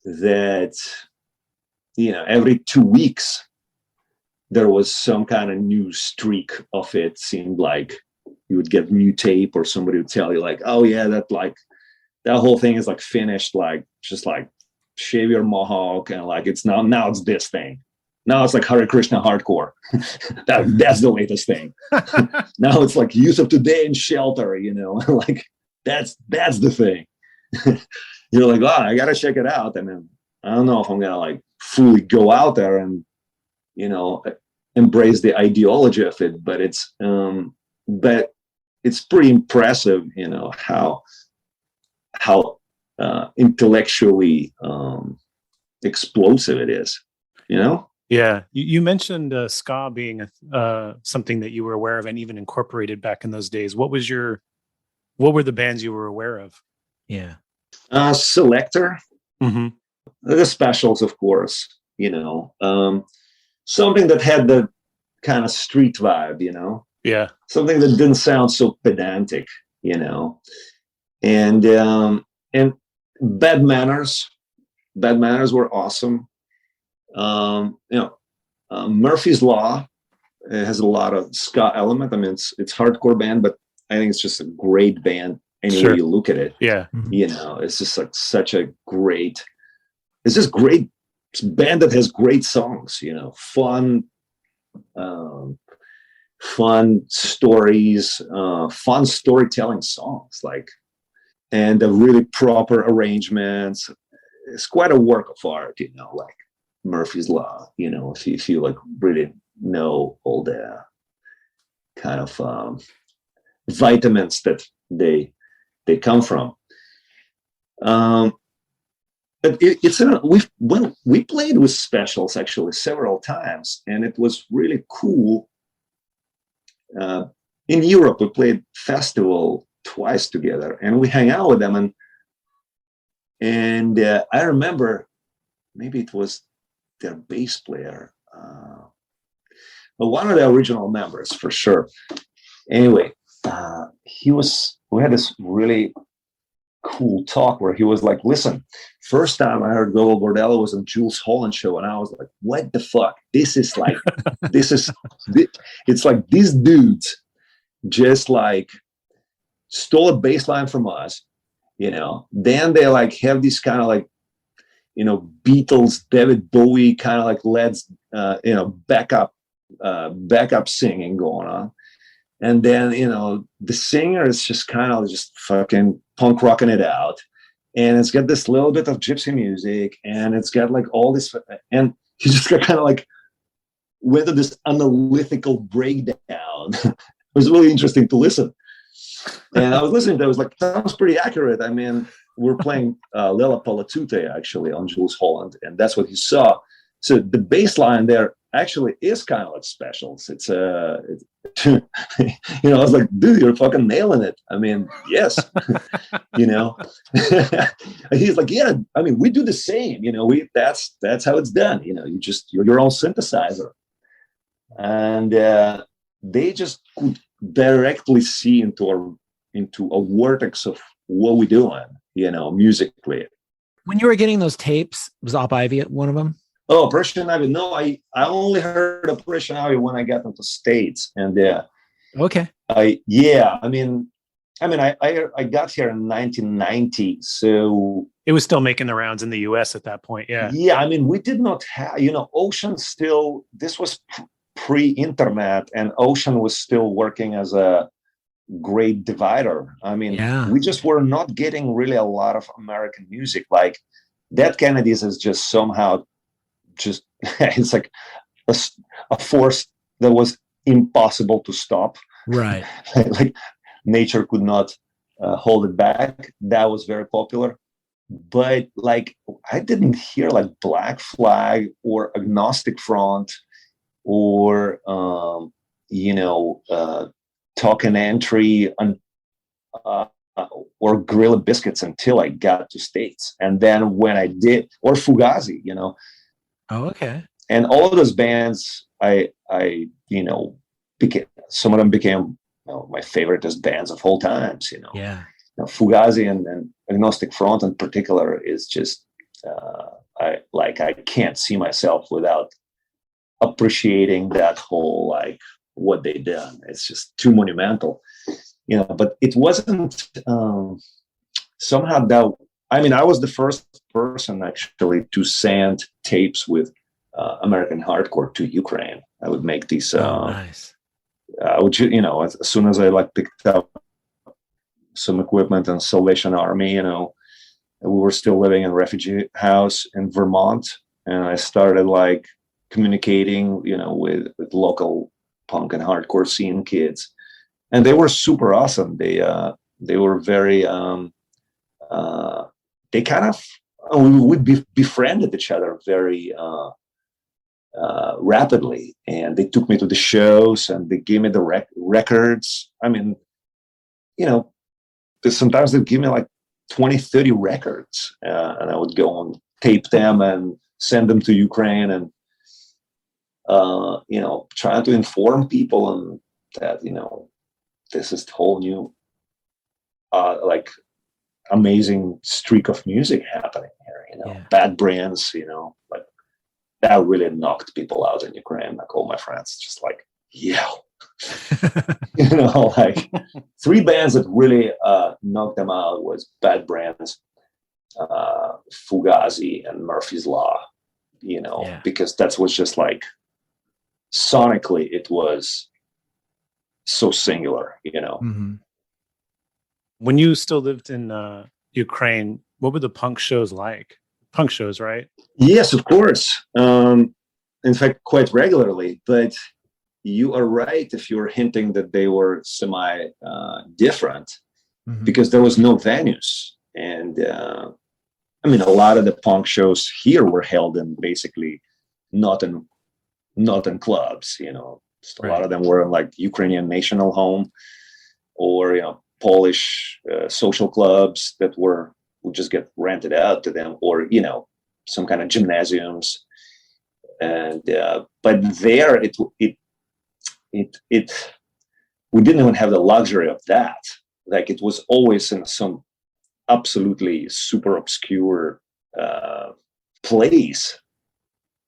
Speaker 3: that every 2 weeks there was some kind of new streak of it. Seemed like you would get new tape, or somebody would tell you like, oh yeah, that whole thing is like finished, like just like shave your mohawk, and like it's now it's this thing. Now it's like Hare Krishna hardcore. That's the latest thing. Now it's like Youth of Today and Shelter, like that's the thing. You're like, oh, I gotta check it out. And then I don't know if I'm gonna like fully go out there and embrace the ideology of it, but it's pretty impressive, how intellectually explosive it is,
Speaker 2: Yeah, you mentioned ska being something that you were aware of and even incorporated back in those days. What were the bands you were aware of?
Speaker 1: Yeah,
Speaker 3: Selector,
Speaker 2: mm-hmm.
Speaker 3: The Specials, of course. Something that had the kind of street vibe,
Speaker 2: Yeah.
Speaker 3: Something that didn't sound so pedantic, and Bad Manners. Bad Manners were awesome. Murphy's Law, it has a lot of ska element. I mean, it's hardcore band, but I think it's just a great band any way you look at it.
Speaker 2: Yeah.
Speaker 3: It's just like it's just great band that has great songs, fun stories, fun storytelling songs, and the really proper arrangements. It's quite a work of art, like Murphy's Law, if you like really know all the kind of vitamins that they come from. But we played with Specials actually several times, and it was really cool. In Europe, we played festival twice together, and we hang out with them. And I remember, maybe it was their bass player, but one of the original members for sure. Anyway, we had this really cool talk where he was like, listen, first time I heard Gogol Bordello was on Jules Holland show, and I was like, what the fuck? This is like, it's like these dudes just like stole a bass line from us, then they like have these kind of like, Beatles, David Bowie kind of like backup singing going on. And then, the singer is just kind of just fucking punk rocking it out. And it's got this little bit of gypsy music, and it's got like all this, and he just got kind of like went to this analytical breakdown. It was really interesting to listen. And I was listening to it, I was like, sounds pretty accurate. I mean, we're playing Lela Palatute actually on Jules Holland, and that's what he saw. So the bass line there actually is kind of like specials. It's you know, I was like, dude, you're fucking nailing it. I mean, yes, you know. He's like, yeah, I mean, we do the same, you know, that's how it's done. You know, you're your own synthesizer. And they just could directly see into a vortex of what we're doing, you know, musically.
Speaker 1: When you were getting those tapes, was Op Ivy at one of them?
Speaker 3: Oh, Operation Ivy. No, I only heard Operation Ivy when I got into States. And
Speaker 1: okay.
Speaker 3: I mean, I got here in 1990, so
Speaker 2: it was still making the rounds in the US at that point. Yeah.
Speaker 3: Yeah, I mean, we did not have, you know, Ocean still, this was pre-internet, and Ocean was still working as a great divider. I mean, we just were not getting really a lot of American music. Like Dead Kennedys is just somehow just it's like a force that was impossible to stop.
Speaker 1: Right.
Speaker 3: Like nature could not hold it back. That was very popular. But like I didn't hear like Black Flag or Agnostic Front or you know, Talking Entry and or Gorilla Biscuits until I got to States. And then when I did, or Fugazi, you know.
Speaker 1: Oh, okay.
Speaker 3: And all of those bands, I you know, some of them became, you know, my favoriteest bands of all times, you know.
Speaker 1: Yeah.
Speaker 3: You know, Fugazi and Agnostic Front in particular is just, I can't see myself without appreciating that whole, like, what they done. It's just too monumental, you know. But it wasn't somehow that, I mean, I was the first person actually to send tapes with American hardcore to Ukraine. I would make these
Speaker 1: nice.
Speaker 3: I would, you know, as soon as I like picked up some equipment and Salvation Army, you know, we were still living in a refugee house in Vermont, and I started like communicating, you know, with local punk and hardcore scene kids, and they were super awesome. They were very they kind of, we befriended each other very rapidly, and they took me to the shows and they gave me the records. I mean, you know, sometimes they'd give me like 20, 30 records, and I would go and tape them and send them to Ukraine, and you know, trying to inform people and that, you know, this is the whole new like amazing streak of music happening here, you know. Bad Brains, you know, like that really knocked people out in Ukraine. Like all my friends just like, yeah. You know, like three bands that really knocked them out was Bad Brains, Fugazi, and Murphy's Law, you know, because that was just like sonically it was so singular, you know.
Speaker 1: Mm-hmm.
Speaker 2: When you still lived in Ukraine, what were the punk shows like? Punk shows, right?
Speaker 3: Yes, of course. In fact, quite regularly. But you are right if you're hinting that they were semi different, because there was no venues. And I mean, a lot of the punk shows here were held in basically not in clubs, you know. A lot of them were in like Ukrainian National Home, or, you know, Polish social clubs that would just get rented out to them, or, you know, some kind of gymnasiums. And but there it we didn't even have the luxury of that. Like it was always in some absolutely super obscure place,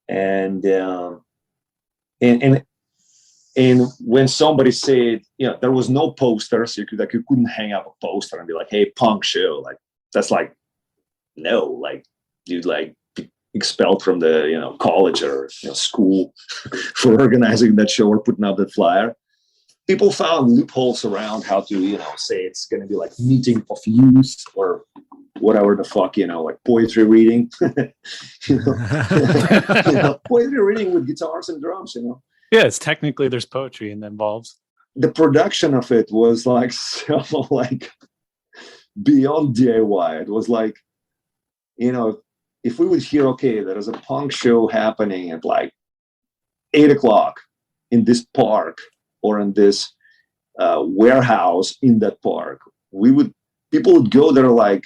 Speaker 3: and when somebody said, you know, there was no posters, you couldn't hang up a poster and be like, hey, punk show, like that's like, no, like you'd like be expelled from the, you know, college or, you know, school for organizing that show or putting up that flyer. people found loopholes around how to, say it's going to be like meeting of youth or whatever the fuck, like poetry reading, poetry reading with guitars and drums,
Speaker 2: Yeah, it's technically there's poetry involved.
Speaker 3: The production of it was like so like beyond DIY. It was like, if we would hear, okay, there is a punk show happening at like 8:00 in this park or in this warehouse in that park, people would go there like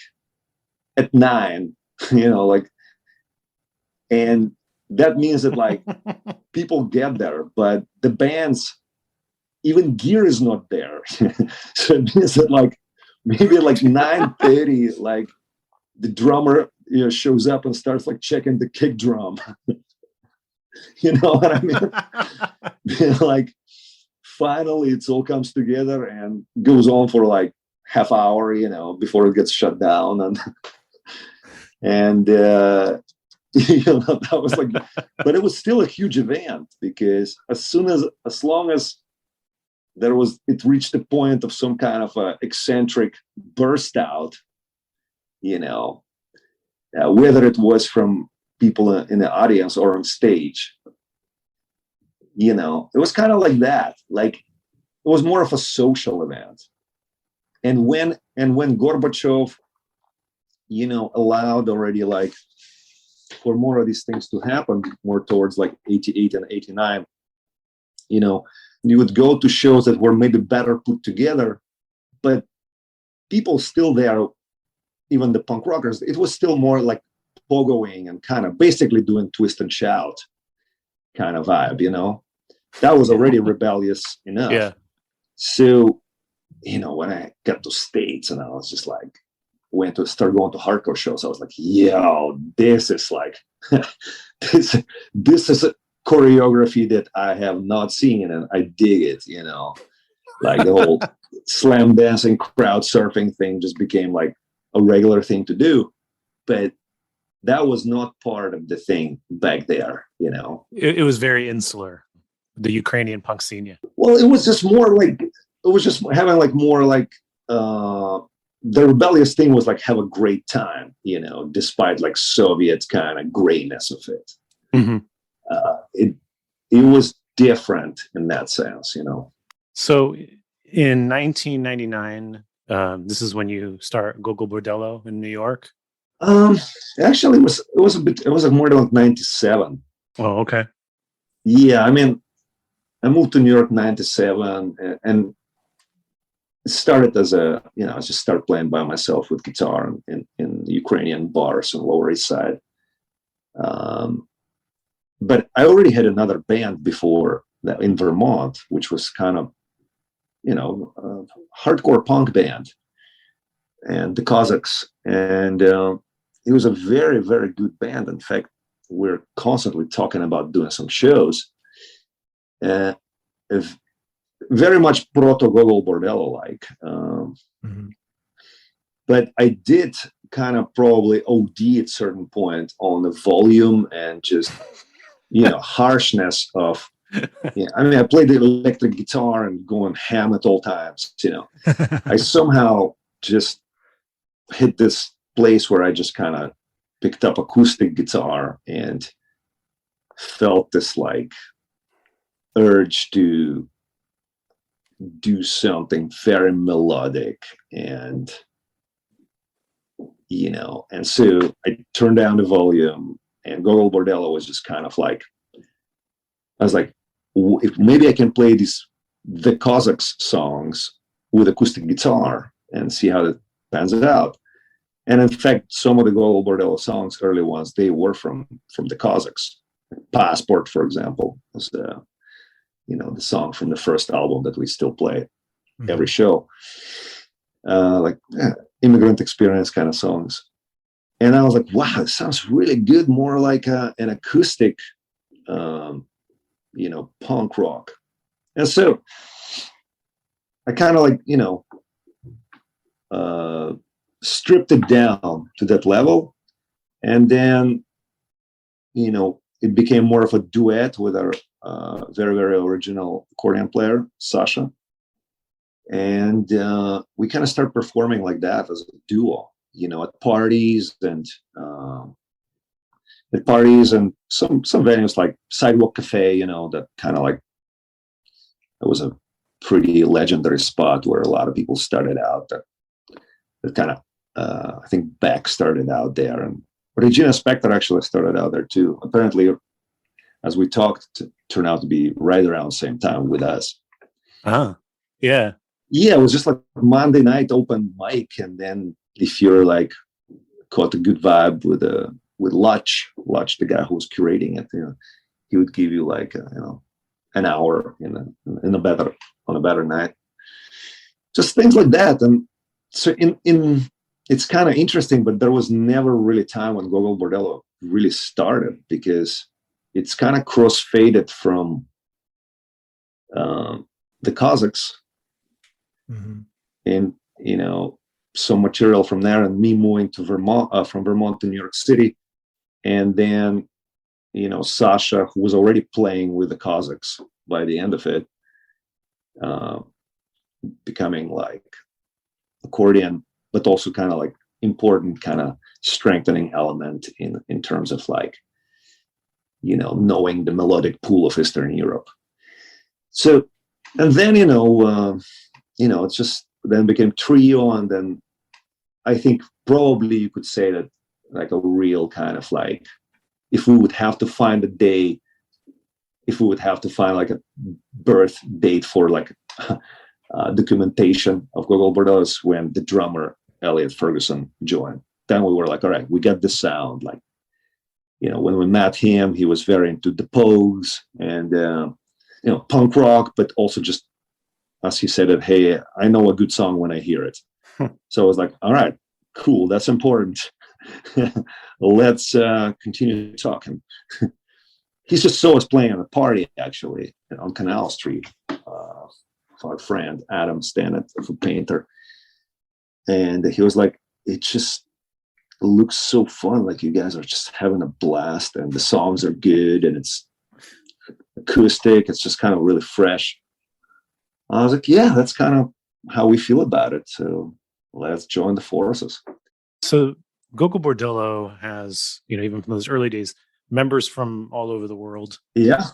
Speaker 3: at 9, like, and that means that like people get there, but the band's even gear is not there. So it means that like maybe at like 9:30, like the drummer shows up and starts like checking the kick drum. You know what I mean? Like finally it all comes together and goes on for like half hour, before it gets shut down. And that was like, but it was still a huge event because as long as it reached the point of some kind of a eccentric burst out, whether it was from people in the audience or on stage, it was kind of like that. Like it was more of a social event. And when Gorbachev, allowed already like for more of these things to happen more towards like 88 and 89, you would go to shows that were maybe better put together, but people still there, even the punk rockers, it was still more like pogoing and kind of basically doing twist and shout kind of vibe, that was already rebellious enough.
Speaker 2: Yeah. So,
Speaker 3: when I got to States and I was just like, start going to hardcore shows, I was like, yo, this is like, this is a choreography that I have not seen and I dig it, like the whole slam dancing, crowd surfing thing just became like a regular thing to do. But that was not part of the thing back there,
Speaker 2: It was very insular, the Ukrainian punk scene. Yeah.
Speaker 3: Well, it was just more like, it was just having like more like, the rebellious thing was like have a great time, despite like Soviet kind of grayness of it.
Speaker 2: Mm-hmm.
Speaker 3: It was different in that sense,
Speaker 2: So in 1999, this is when you start Gogol Bordello in New York.
Speaker 3: Actually, it was more like 97.
Speaker 2: Oh, okay.
Speaker 3: Yeah, I mean, I moved to New York 97, and it started as I just started playing by myself with guitar in Ukrainian bars on Lower East Side. But I already had another band before that in Vermont, which was kind of, a hardcore punk band, and the Cossacks. And it was a very, very good band. In fact, we're constantly talking about doing some shows. Very much proto Gogol Bordello like. But I did kind of probably OD at certain point on the volume and just, harshness of, I mean, I played the electric guitar and going ham at all times, I somehow just hit this place where I just kind of picked up acoustic guitar and felt this like urge to do something very melodic and and so I turned down the volume, and Gogol Bordello was just kind of like, I was like, if maybe I can play the Cossacks songs with acoustic guitar and see how it pans it out. And in fact, some of the Gogol Bordello songs, early ones, they were from the Cossacks. Passport, for example, was the song from the first album that we still play every show. Immigrant experience kind of songs. And I was like, wow, it sounds really good, more like an acoustic, punk rock. And so I kind of like, stripped it down to that level. And then, it became more of a duet with our very, very original accordion player, Sasha. And we kind of start performing like that as a duo, at parties and some venues like Sidewalk Cafe, that kind of like, it was a pretty legendary spot where a lot of people started out. That kind of, I think Beck started out there, and Regina Spektor actually started out there too. Apparently, as we talked, turned out to be right around the same time with us.
Speaker 2: Yeah.
Speaker 3: Yeah, it was just like Monday night open mic, and then if you're like caught a good vibe with Luch, the guy who was curating it, he would give you like an hour on a better night, just things like that. And so in it's kind of interesting, but there was never really time when Gogol Bordello really started, because it's kind of cross-faded from the Cossacks, and some material from there, and me moving to Vermont, from Vermont to New York City, and then Sasha, who was already playing with the Cossacks by the end of it, becoming like accordion, but also kind of like important kind of strengthening element in terms of like knowing the melodic pool of Eastern Europe. So, and then it's just then became trio, and then I think probably you could say that like a real kind of like, if we would have to find a day, if we would have to find like a birth date for like documentation of Gogol Bordello, is when the drummer Elliot Ferguson joined. Then we were like, all right, we got the sound. Like, when we met him, he was very into the Pogues and punk rock, but also just, as he said it, hey, I know a good song when I hear it. So I was like, all right, cool, that's important. Let's continue talking. He just saw us playing at a party, actually, on Canal Street. Our friend Adam Stannett, a painter, and he was like, it just looks so fun, like you guys are just having a blast, and the songs are good, and it's acoustic, it's just kind of really fresh. I was like, yeah, that's kind of how we feel about it, so let's join the forces.
Speaker 2: So Gogol Bordello has, even from those early days, members from all over the world.
Speaker 3: Yeah.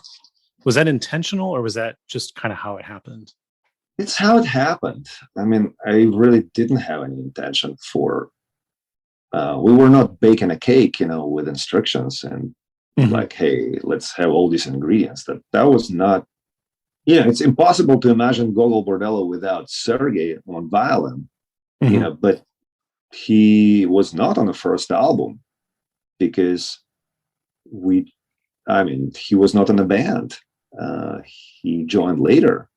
Speaker 2: Was that intentional, or was that just kind of how it happened?
Speaker 3: It's how it happened. I mean, I really didn't have any intention for, we were not baking a cake, with instructions and like, hey, let's have all these ingredients. That was not, it's impossible to imagine Gogol Bordello without Sergei on violin, but he was not on the first album because he was not in a band. He joined later.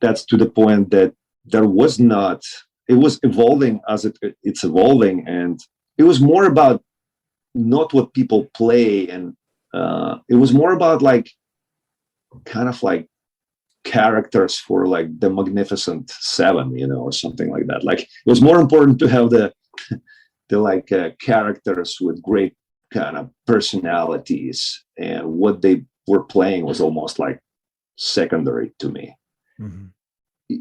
Speaker 3: That's to the point that there was not, it was evolving as it's evolving, and it was more about not what people play, and it was more about like kind of like characters for like the Magnificent Seven, or something like that. Like, it was more important to have the like characters with great kind of personalities, and what they were playing was almost like secondary to me.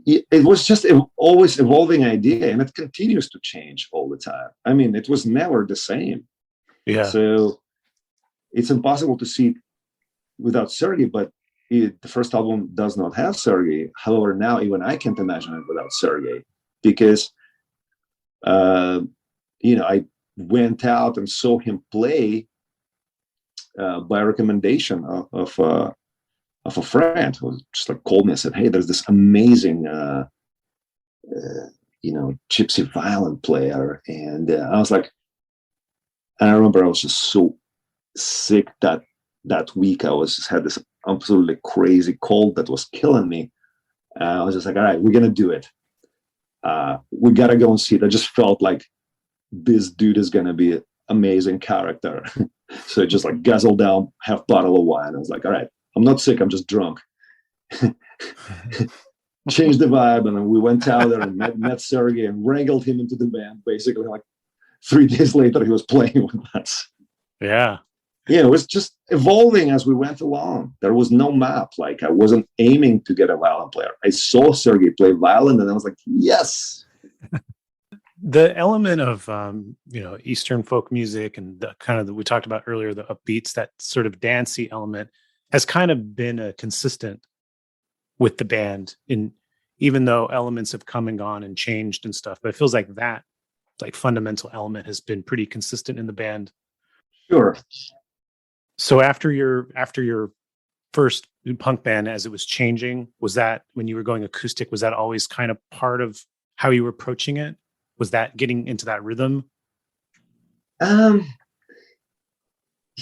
Speaker 3: It was just always evolving idea, and it continues to change all the time. I mean, it was never the same.
Speaker 2: Yeah.
Speaker 3: So it's impossible to see it without Sergei, but the first album does not have Sergei. However, now even I can't imagine it without Sergei, because I went out and saw him play by recommendation of a friend who just like called me and said, hey, there's this amazing gypsy violin player. And I was like, and I remember I was just so sick that week. I had this absolutely crazy cold that was killing me. I was just like, all right, we're gonna do it. We gotta go and see it. I just felt like this dude is gonna be an amazing character. So I just like guzzled down half bottle of wine. I was like, all right, I'm not sick, I'm just drunk. Changed the vibe, and then we went out there and met Sergei and wrangled him into the band. Basically, like 3 days later, he was playing with us.
Speaker 2: Yeah.
Speaker 3: it was just evolving as we went along. There was no map. Like, I wasn't aiming to get a violin player. I saw Sergey play violin, and I was like, yes.
Speaker 2: The element of Eastern folk music and the kind of we talked about earlier, the upbeats, that sort of dancey element has kind of been a consistent with the band, in even though elements have come and gone and changed and stuff. But it feels like that like fundamental element has been pretty consistent in the band.
Speaker 3: Sure.
Speaker 2: So after your first punk band, as it was changing, was that when you were going acoustic, was that always kind of part of how you were approaching it? Was that getting into that rhythm?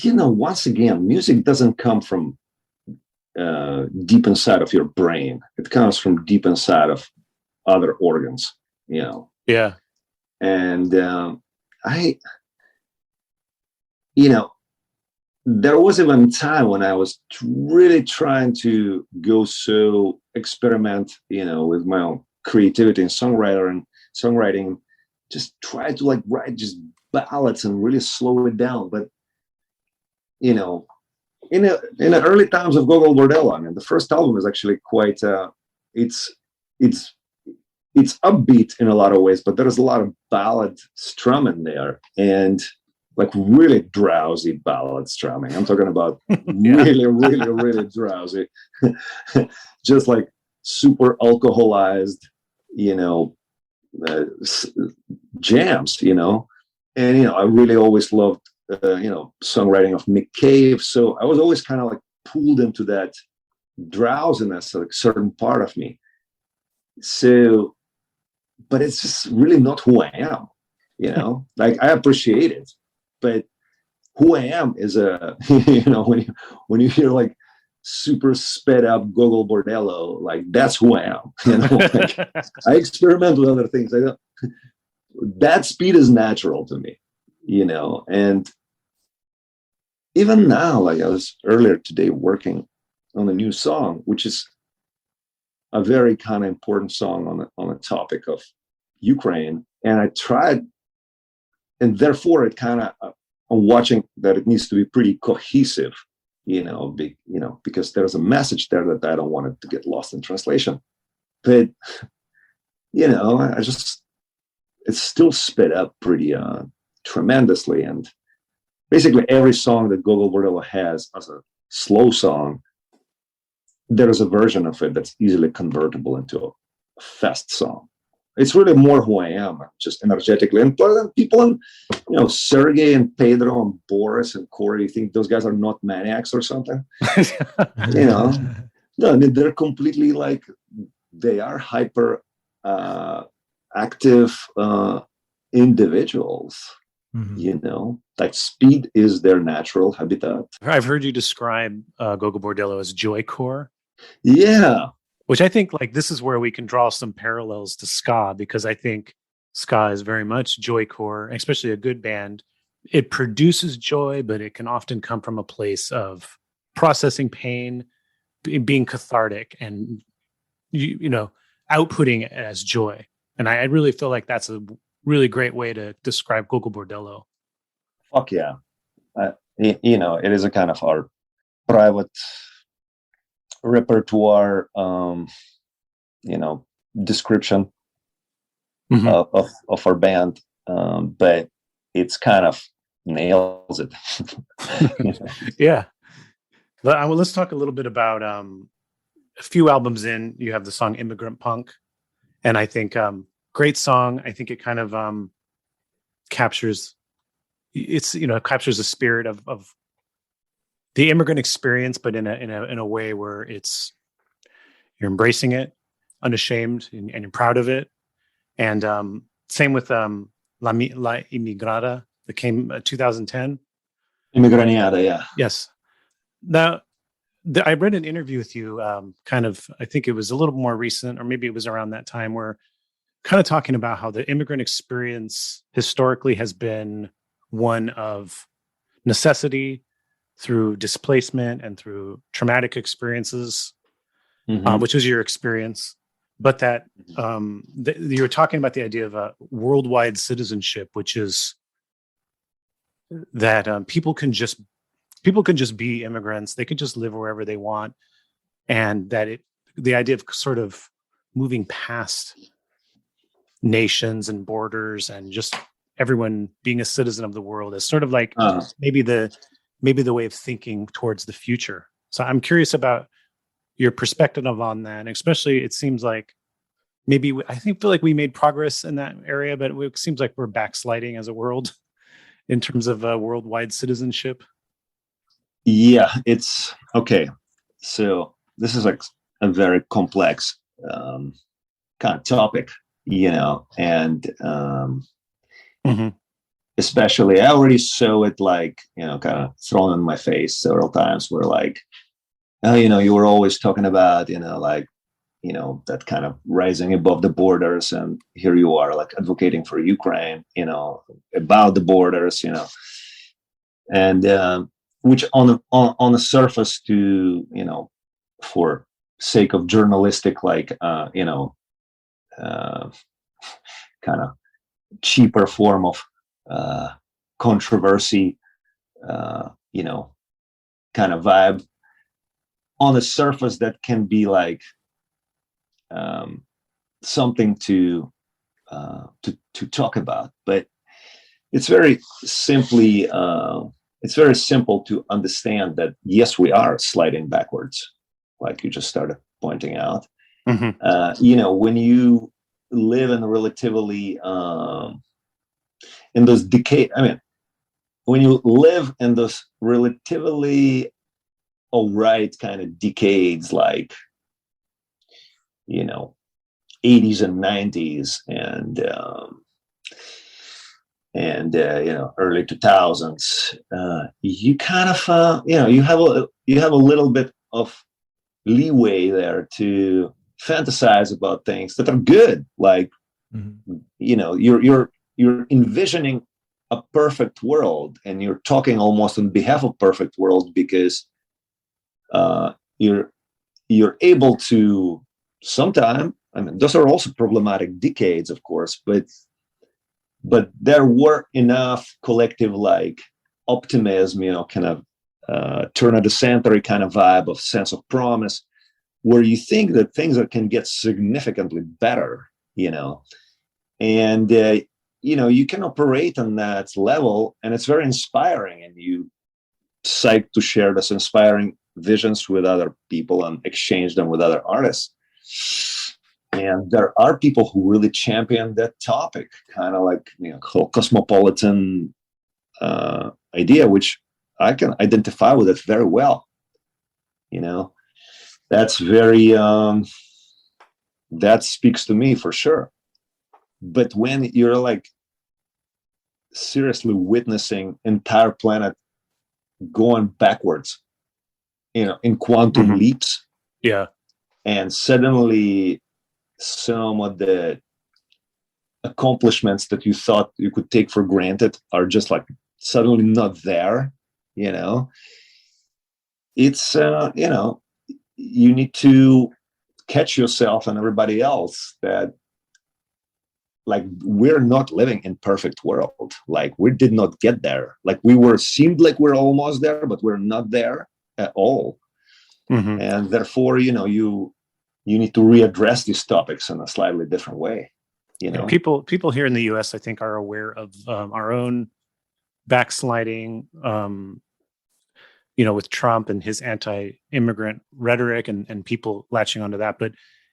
Speaker 3: Once again, music doesn't come from deep inside of your brain. It comes from deep inside of other organs,
Speaker 2: Yeah.
Speaker 3: And there was even a time when I was really trying to go so experiment, with my own creativity and songwriting, just try to like write just ballads and really slow it down. But in the early times of Gogol Bordello, I mean, the first album is actually quite it's upbeat in a lot of ways, but there's a lot of ballad strumming there, and like really drowsy ballad strumming. I'm talking about really, really, really drowsy, just like super alcoholized, jams, and I really always loved songwriting of Nick Cave, so I was always kind of like pulled into that drowsiness, like certain part of me. So, but it's just really not who I am, like I appreciate it, but who I am is when you hear like super sped up Gogol Bordello, like that's who I am. Like, I experiment with other things. That speed is natural to me, and even now, like I was earlier today working on a new song, which is a very kind of important song on the topic of Ukraine. And I tried, and therefore it kind of, I'm watching that it needs to be pretty cohesive, because there's a message there that I don't want it to get lost in translation. But, it's still sped up pretty tremendously. And basically every song that Gogol Bordello has as a slow song, there is a version of it that's easily convertible into a fast song. It's really more who I am, just energetically. And people, Sergey and Pedro and Boris and Korey, you think those guys are not maniacs or something? No, I mean, they're completely like, they are hyper active individuals. Mm-hmm. Like speed is their natural habitat.
Speaker 2: I've heard you describe Gogol Bordello as joycore.
Speaker 3: Yeah.
Speaker 2: Which I think like this is where we can draw some parallels to ska, because I think ska is very much joycore, especially a good band. It produces joy, but it can often come from a place of processing pain, being cathartic, and outputting it as joy. And I really feel like that's a really great way to describe Gogol Bordello.
Speaker 3: Fuck yeah. It is a kind of our private repertoire, description of our band, but it's kind of nails it.
Speaker 2: Yeah. But let's talk a little bit about a few albums in. You have the song Immigrant Punk, and I think great song. I think it kind of captures captures the spirit of the immigrant experience, but in a way where you're embracing it, unashamed, and you're proud of it. And same with La Immigrada that came 2010.
Speaker 3: Immigraniada, yeah.
Speaker 2: Yes. Now, I read an interview with you, I think it was a little more recent, or maybe it was around that time, where kind of talking about how the immigrant experience historically has been one of necessity through displacement and through traumatic experiences, which was your experience. But that you were talking about the idea of a worldwide citizenship, which is that people can just people could just be immigrants. They could just live wherever they want. And that the idea of sort of moving past nations and borders and just everyone being a citizen of the world is sort of like maybe the way of thinking towards the future. So I'm curious about your perspective on that. And especially, it seems like maybe feel like we made progress in that area, but it seems like we're backsliding as a world in terms of worldwide citizenship.
Speaker 3: Yeah, it's okay. So this is like a very complex kind of topic, and especially I already saw it like, kind of thrown in my face several times where like, oh, you were always talking about, like, that kind of rising above the borders, and here you are like advocating for Ukraine, about the borders, and which on the surface to, for sake of journalistic, like, kind of cheaper form of controversy, kind of vibe on the surface that can be like something to talk about, but it's very simple to understand that yes, we are sliding backwards, like you just started pointing out. When you live in relatively in those decade, when you live in those relatively all-right kind of decades, like 80s and 90s and early 2000s, you kind of you have a little bit of leeway there to fantasize about things that are good, like you're envisioning a perfect world, and you're talking almost on behalf of perfect world because you're able to sometime. Those are also problematic decades, of course, but there were enough collective like optimism, kind of turn of the century kind of vibe of sense of promise, where you think that things can get significantly better, and you can operate on that level, and it's very inspiring, and you psyched to share those inspiring visions with other people and exchange them with other artists. And there are people who really champion that topic, kind of like whole cosmopolitan idea, which I can identify with it very well. That's very that speaks to me for sure. But when you're like seriously witnessing entire planet going backwards, in quantum leaps, and suddenly some of the accomplishments that you thought you could take for granted are just like suddenly not there, it's you need to catch yourself and everybody else that like we're not living in perfect world, like we did not get there, like seemed like we're almost there, but we're not there at all. And therefore you need to readdress these topics in a slightly different way.
Speaker 2: People here in the US, I think, are aware of our own backsliding, with Trump and his anti-immigrant rhetoric and people latching onto that. But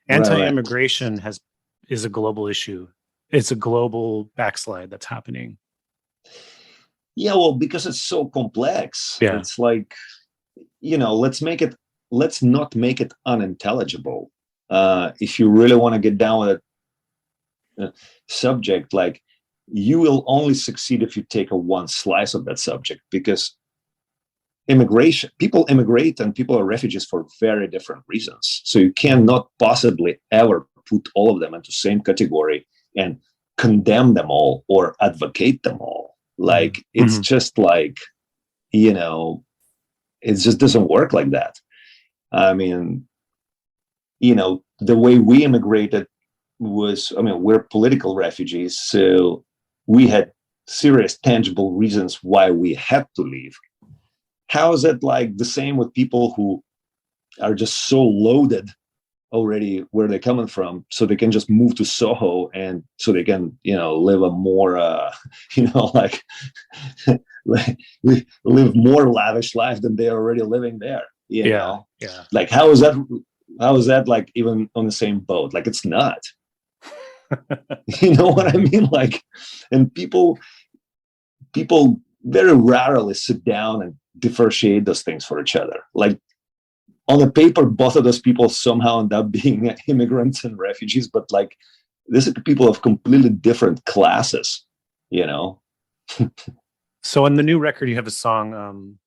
Speaker 2: anti-immigration is a global issue. It's a global backslide that's happening.
Speaker 3: Yeah, well, because it's so complex.
Speaker 2: Yeah.
Speaker 3: It's like, let's not make it unintelligible. If you really want to get down with a subject, like you will only succeed if you take one slice of that subject, because people immigrate and people are refugees for very different reasons. So you cannot possibly ever put all of them into the same category and condemn them all or advocate them all. Like it's just like, it just doesn't work like that. The way we immigrated was, we're political refugees, so we had serious, tangible reasons why we had to leave. how is it like the same with people who are just so loaded already where they're coming from, so they can just move to Soho and so they can, live a more, like, live more lavish life than they're already living there.
Speaker 2: Yeah.
Speaker 3: Like, how is that like even on the same boat? Like, it's not. You know what I mean? Like, and people very rarely sit down and differentiate those things for each other. Like, on the paper, both of those people somehow end up being immigrants and refugees, but like, these are people of completely different classes,
Speaker 2: So on the new record, you have a song.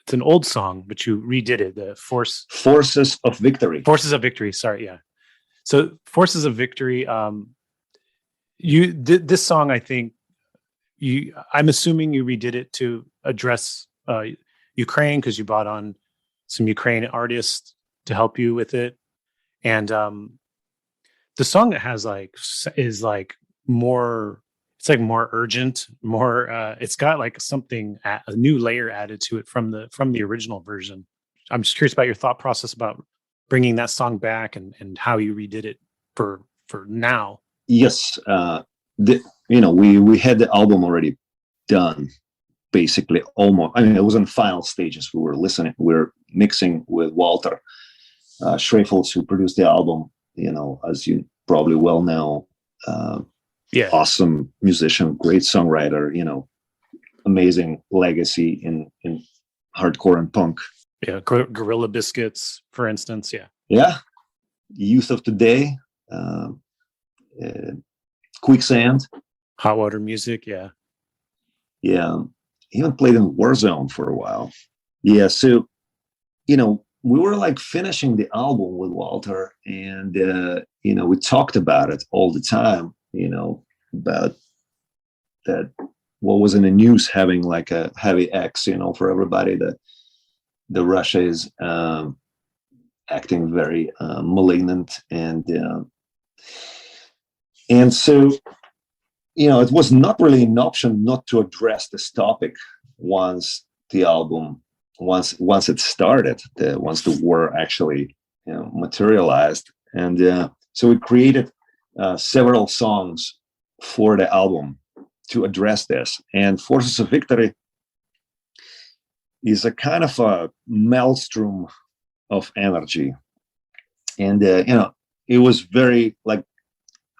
Speaker 2: It's an old song, but you redid it. The
Speaker 3: Forces of Victory.
Speaker 2: Forces of Victory. Sorry, yeah. So Forces of Victory. You did this song. I think I'm assuming you redid it to address Ukraine, because you brought on some Ukrainian artists to help you with it. And the song is more, it's like more urgent, more it's got like something, a new layer added to it from the original version. I'm just curious about your thought process about bringing that song back and how you redid it for now.
Speaker 3: Yes. We had the album already done, basically, almost. I mean, it was in final stages. We were mixing with Walter Schreifels, who produced the album, as you probably well know. Awesome musician, great songwriter, amazing legacy in hardcore and punk.
Speaker 2: Yeah, Gorilla Biscuits, for instance.
Speaker 3: Yeah, Youth of Today, Quicksand,
Speaker 2: Hot Water Music. Yeah,
Speaker 3: even played in Warzone for a while. Yeah, so we were like finishing the album with Walter, and we talked about it all the time, about that, what was in the news, having like a heavy X, for everybody, that the Russia is acting very malignant, and so it was not really an option not to address this topic once the album, once it started, once the war actually materialized. And so we created several songs for the album to address this. And Forces of Victory is a kind of a maelstrom of energy. And, it was very, like,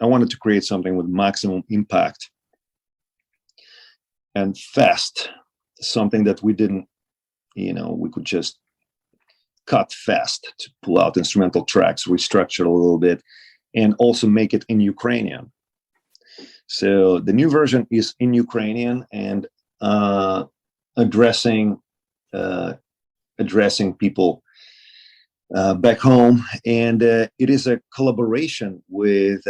Speaker 3: I wanted to create something with maximum impact and fast, something that we didn't, we could just cut fast to pull out instrumental tracks, restructure a little bit, and also make it in Ukrainian. So the new version is in Ukrainian, and addressing people back home. And it is a collaboration with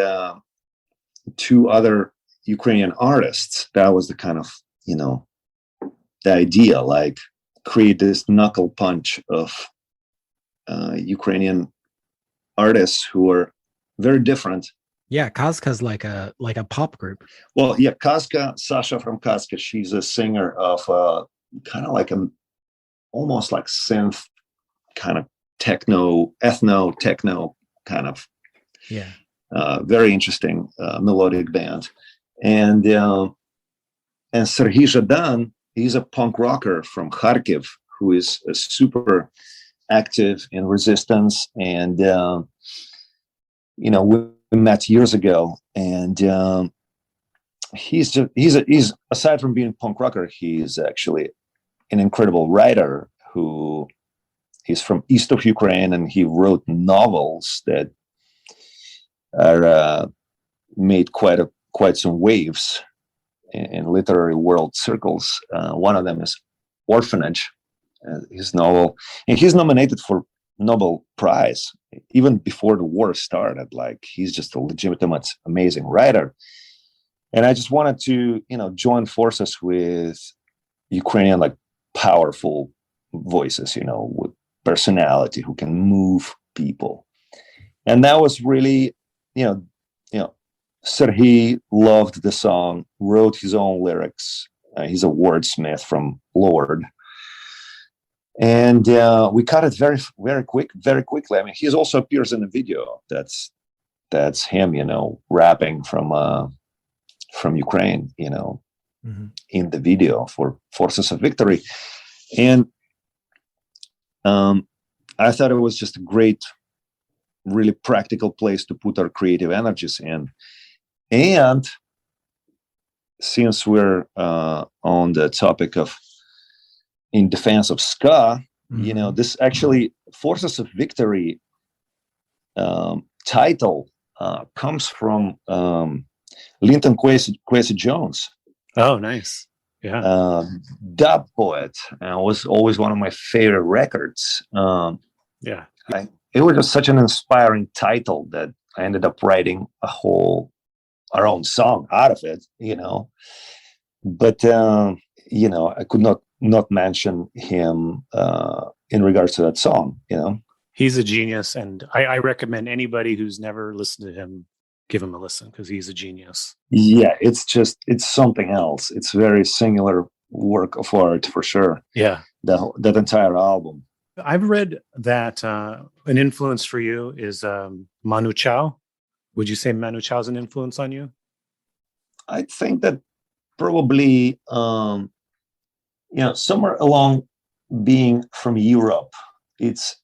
Speaker 3: two other Ukrainian artists. That was the kind of, the idea, like, create this knuckle punch of Ukrainian artists who are very different.
Speaker 1: Yeah, Kazka's like a pop group.
Speaker 3: Well, yeah, Sasha from Kazka, she's a singer of kind of like almost like synth, kind of ethno techno kind of.
Speaker 1: Yeah.
Speaker 3: Very interesting melodic band. And Serhiy Zhadan, he's a punk rocker from Kharkiv who is super active in resistance. And we met years ago, and he's aside from being a punk rocker, he's actually an incredible writer who he's from east of Ukraine, and he wrote novels that are made quite some waves in literary world circles. One of them is Orphanage, his novel, and he's nominated for Nobel Prize even before the war started. Like, he's just a legitimate, amazing writer. And I just wanted to, join forces with Ukrainian, like, powerful voices, with personality, who can move people. And that was really, Serhiy loved the song, wrote his own lyrics. He's a wordsmith from Lord. And we cut it very quickly. I mean, he also appears in the video. That's him, rapping from Ukraine,
Speaker 1: Mm-hmm.
Speaker 3: in the video for Forces of Victory. And I thought it was just a great, really practical place to put our creative energies in. And since we're on the topic of in defense of ska,
Speaker 1: Mm-hmm.
Speaker 3: this actually Forces of Victory title comes from Linton Kwesi Jones.
Speaker 2: Oh, nice. Yeah.
Speaker 3: Dub poet, was always one of my favorite records.
Speaker 2: Yeah.
Speaker 3: It was just such an inspiring title that I ended up writing our own song out of it, But I could not mention him in regards to that song,
Speaker 2: He's a genius, and I recommend anybody who's never listened to him, give him a listen, because he's a genius.
Speaker 3: Yeah, it's something else. It's very singular work of art for sure.
Speaker 2: Yeah.
Speaker 3: That entire album.
Speaker 2: I've read that an influence for you is Manu Chao. Would you say Manu Chao is an influence on you?
Speaker 3: I think that probably, somewhere along being from Europe, it's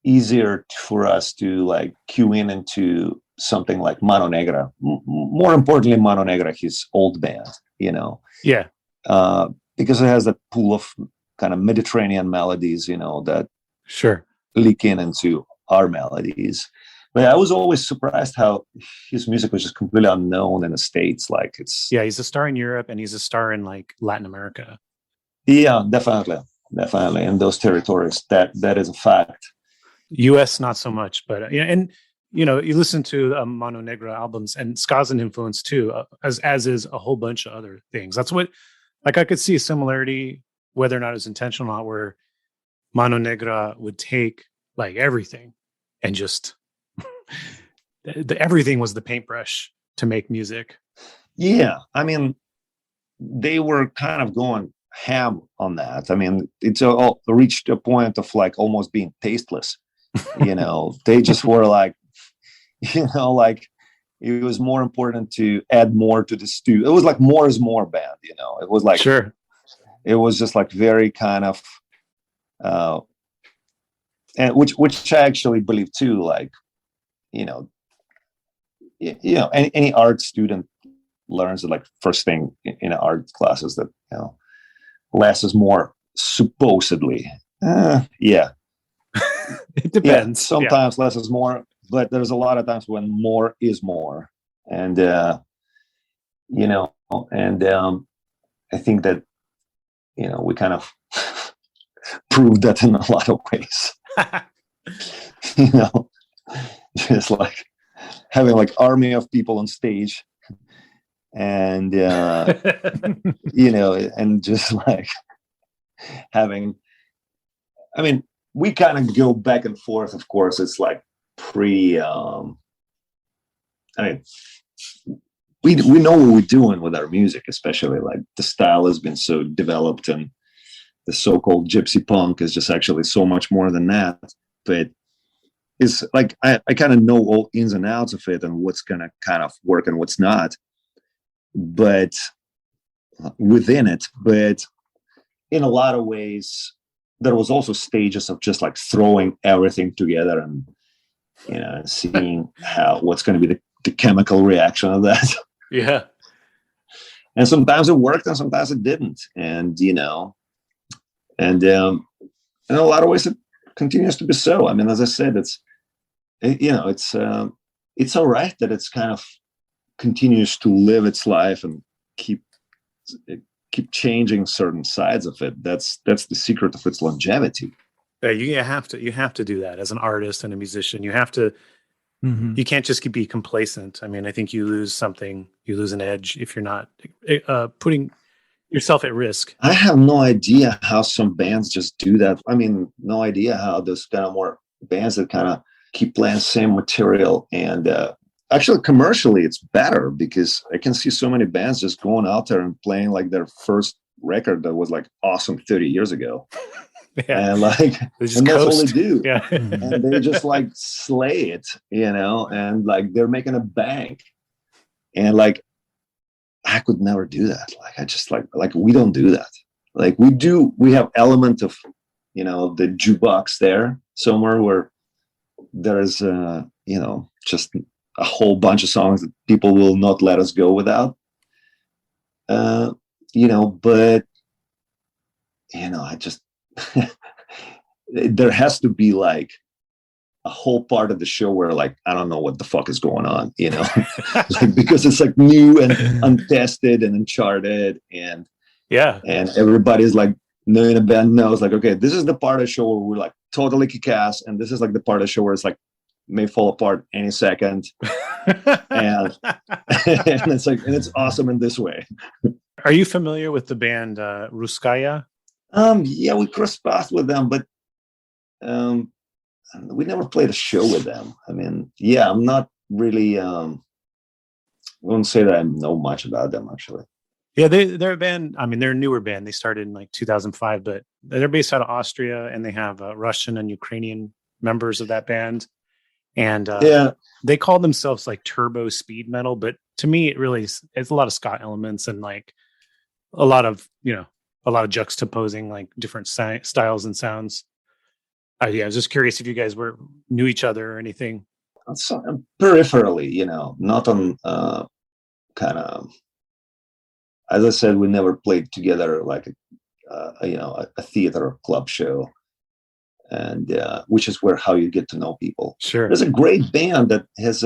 Speaker 3: easier for us to like cue into something like Mano Negra. More importantly, Mano Negra, his old band,
Speaker 2: Yeah.
Speaker 3: Because it has that pool of kind of Mediterranean melodies, that
Speaker 2: Sure
Speaker 3: leak into our melodies. But I was always surprised how his music was just completely unknown in the States. Like
Speaker 2: he's a star in Europe and he's a star in like Latin America.
Speaker 3: Yeah, definitely in those territories. That is a fact.
Speaker 2: US not so much, but and you listen to Mano Negra albums, and ska's an influence too, as is a whole bunch of other things. That's what, like, I could see a similarity, whether or not it's intentional or not, where Mano Negra would take like everything and just everything was the paintbrush to make music.
Speaker 3: Yeah, I mean, they were kind of going ham on that. I mean, it's all reached a point of like almost being tasteless. They just were like, like it was more important to add more to the stew. It was like more is more band. It was like,
Speaker 2: sure,
Speaker 3: it was just like very kind of, and which I actually believe too. Like, any art student learns that like first thing in art classes that less is more, supposedly. Yeah.
Speaker 2: It depends.
Speaker 3: Yeah, sometimes less is more, but there's a lot of times when more is more. And I think that we kind of proved that in a lot of ways. Just like having like army of people on stage, and and just like having, I mean, we kind of go back and forth. Of course, it's like we know what we're doing with our music, especially like the style has been so developed, and the so-called gypsy punk is just actually so much more than that. But it's like I kind of know all ins and outs of it and what's gonna kind of work and what's not, but within it. But in a lot of ways, there was also stages of just like throwing everything together and seeing what's going to be the chemical reaction of that.
Speaker 2: Yeah.
Speaker 3: And sometimes it worked and sometimes it didn't. And in a lot of ways it continues to be so. I mean, as I said, it's all right that it's kind of continues to live its life and keep changing certain sides of it. That's the secret of its longevity.
Speaker 2: Yeah, you have to do that as an artist and a musician. You have to. Mm-hmm. You can't just be complacent. I mean, I think you lose something. You lose an edge if you're not putting yourself at risk.
Speaker 3: I have no idea how some bands just do that. I mean, no idea how those kind of more bands that kind of keep playing the same material. And actually, commercially, it's better because I can see so many bands just going out there and playing like their first record that was like awesome 30 years ago.
Speaker 2: Yeah.
Speaker 3: And like,
Speaker 2: They just
Speaker 3: and that's all they
Speaker 2: coast.
Speaker 3: do.
Speaker 2: Yeah.
Speaker 3: And they just like slay it, and like they're making a bank. And like, I could never do that. Like, I just like we don't do that. Like we have element of, the jukebox there somewhere where there's, just a whole bunch of songs that people will not let us go without. But, I just, there has to be like a whole part of the show where like, I don't know what the fuck is going on, like, because it's like new and untested and uncharted, and everybody's like, in a band knows like, okay, this is the part of the show where we're like totally kick-ass, and this is like the part of the show where it's like may fall apart any second. and it's like, and it's awesome in this way.
Speaker 2: Are you familiar with the band Ruskaya?
Speaker 3: Yeah, we crossed paths with them, but we never played a show with them. I mean, yeah, I'm not really, I wouldn't say that I know much about them, actually.
Speaker 2: Yeah, they're a band. I mean, they're a newer band. They started in like 2005, but they're based out of Austria, and they have Russian and Ukrainian members of that band. And they call themselves like turbo speed metal, but to me, it's a lot of ska elements and like a lot of juxtaposing like different styles and sounds. I was just curious if you guys knew each other or anything.
Speaker 3: So, peripherally, not on kind of. As I said, we never played together like a theater or club show, and which is how you get to know people.
Speaker 2: Sure.
Speaker 3: There's a great band that has.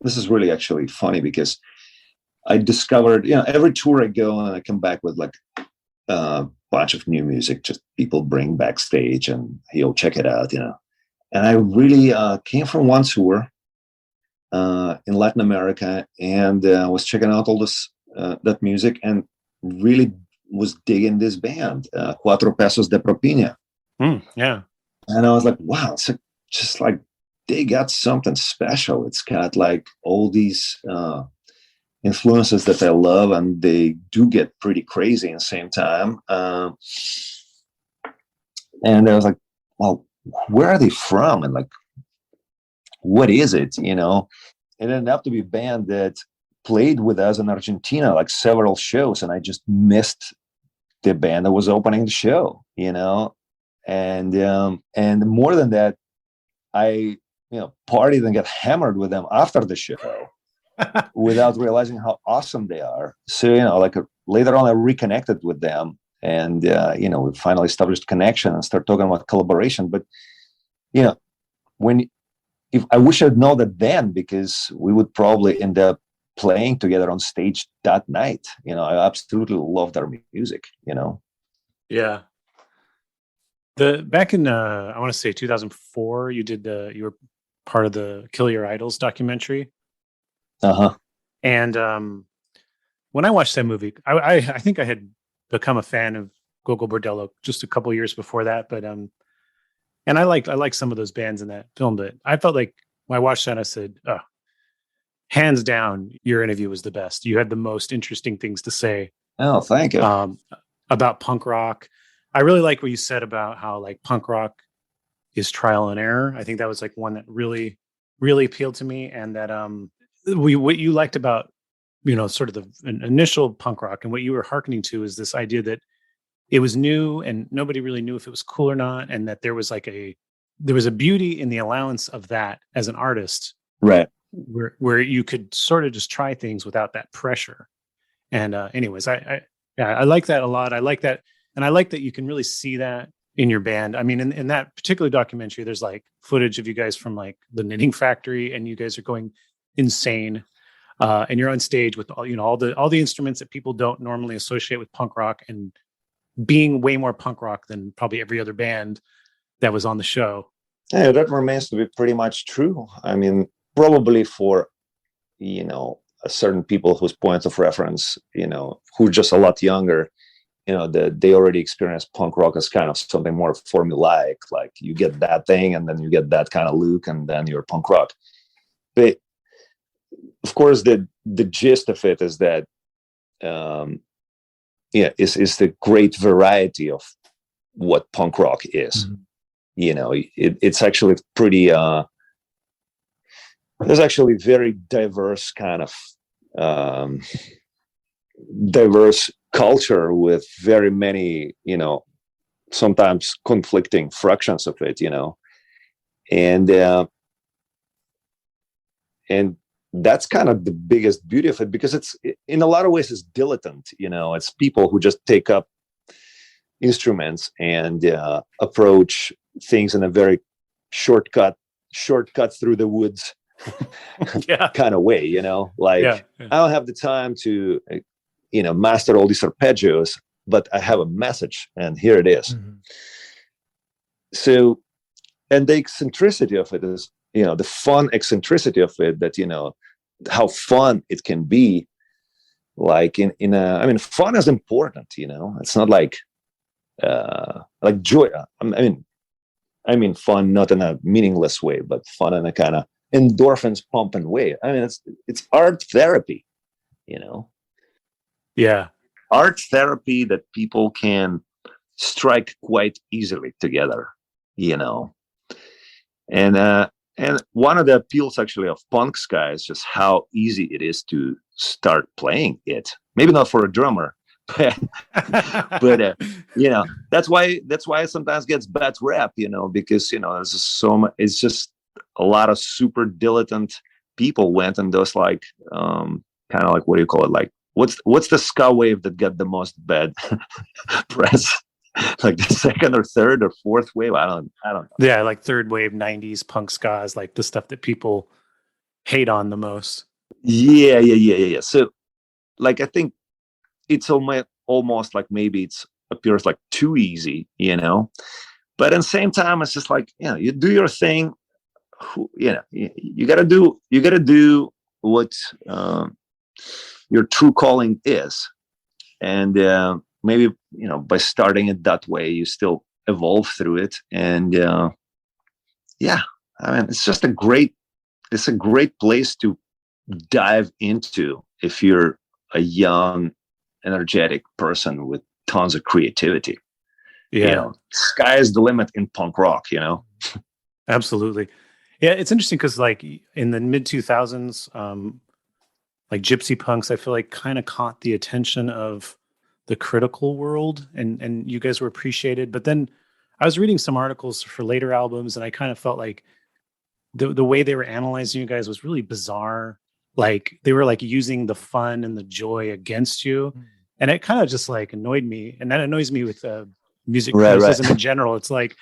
Speaker 3: This is really actually funny because I discovered, every tour I go and I come back with like a bunch of new music, just people bring backstage and check it out, And I really came from one tour in Latin America, and was checking out all this. That music, and really was digging this band, Cuatro Pesos de Propina.
Speaker 2: Yeah.
Speaker 3: And I was like, wow, it's just like they got something special. It's got like all these influences that I love, and they do get pretty crazy at the same time. And I was like, well, where are they from? And like, what is it? It ended up to be a band that played with us in Argentina, like several shows, and I just missed the band that was opening the show, and more than that, I partied and got hammered with them after the show without realizing how awesome they are. So later on I reconnected with them, and we finally established connection and start talking about collaboration. But if I wish I'd known that then, because we would probably end up playing together on stage that night. I absolutely love their music,
Speaker 2: Yeah. Back in I want to say 2004, you were part of the Kill Your Idols documentary. And when I watched that movie, I think I had become a fan of Gogol Bordello just a couple years before that, but and I liked some of those bands in that film, but I felt like when I watched that, I said, oh, hands down, your interview was the best. You had the most interesting things to say.
Speaker 3: Oh, thank you.
Speaker 2: About punk rock. I really like what you said about how like punk rock is trial and error. I think that was like one that really, really appealed to me. And that what you liked about, sort of the initial punk rock and what you were hearkening to is this idea that it was new and nobody really knew if it was cool or not. And that there was a beauty in the allowance of that as an artist.
Speaker 3: Right.
Speaker 2: Where you could sort of just try things without that pressure. And anyways, I like that a lot. I like that. And I like that you can really see that in your band. I mean, in that particular documentary, there's like footage of you guys from like the Knitting Factory, and you guys are going insane. And you're on stage with all the instruments that people don't normally associate with punk rock, and being way more punk rock than probably every other band that was on the show.
Speaker 3: Yeah, that remains to be pretty much true. I mean, probably for certain people whose points of reference, who are just a lot younger, they already experienced punk rock as kind of something more formulaic, like you get that thing and then you get that kind of look and then you're punk rock. But of course, the gist of it is that is the great variety of what punk rock is.
Speaker 1: Mm-hmm.
Speaker 3: You know, it's actually pretty. There's actually very diverse kind of diverse culture with very many, you know, sometimes conflicting fractions of it. You know, and that's kind of the biggest beauty of it, because it's, in a lot of ways, it's dilettante. You know, it's people who just take up instruments and approach things in a very shortcut through the woods kind of way, you know, like I don't have the time to, you know, master all these arpeggios, but I have a message and here it is. Mm-hmm. So, and the eccentricity of it is, you know, the fun eccentricity of it, that, you know, how fun it can be. Like I mean, fun is important, you know, it's not like joy. I mean fun, not in a meaningless way, but fun in a kind of endorphins pumping way. I mean, it's art therapy, you know.
Speaker 2: Yeah,
Speaker 3: art therapy that people can strike quite easily together, you know. And one of the appeals actually of punk ska is just how easy it is to start playing it. Maybe not for a drummer, but you know, that's why it sometimes gets bad rap, you know, because, you know, there's just so much. It's just a lot of super dilettante people went and those like kind of like, what do you call it, like what's the ska wave that got the most bad press? Like the second or third or fourth wave? I don't know.
Speaker 2: Yeah, like third wave 90s punk ska is like the stuff that people hate on the most.
Speaker 3: Yeah. So like, I think it's almost like maybe it appears like too easy, you know, but at the same time, it's just like, you know, you do your thing, you know, you gotta do what your true calling is. And maybe, you know, by starting it that way, you still evolve through it. And yeah, I mean, it's a great place to dive into if you're a young, energetic person with tons of creativity.
Speaker 2: Yeah,
Speaker 3: you know, sky is the limit in punk rock, you know.
Speaker 2: Absolutely. Yeah, it's interesting because like in the mid 2000s, like gypsy punks, I feel like kind of caught the attention of the critical world, and you guys were appreciated. But then I was reading some articles for later albums, and I kind of felt like the way they were analyzing you guys was really bizarre. Like they were like using the fun and the joy against you. And it kind of just like annoyed me. And that annoys me with music criticism in general. It's like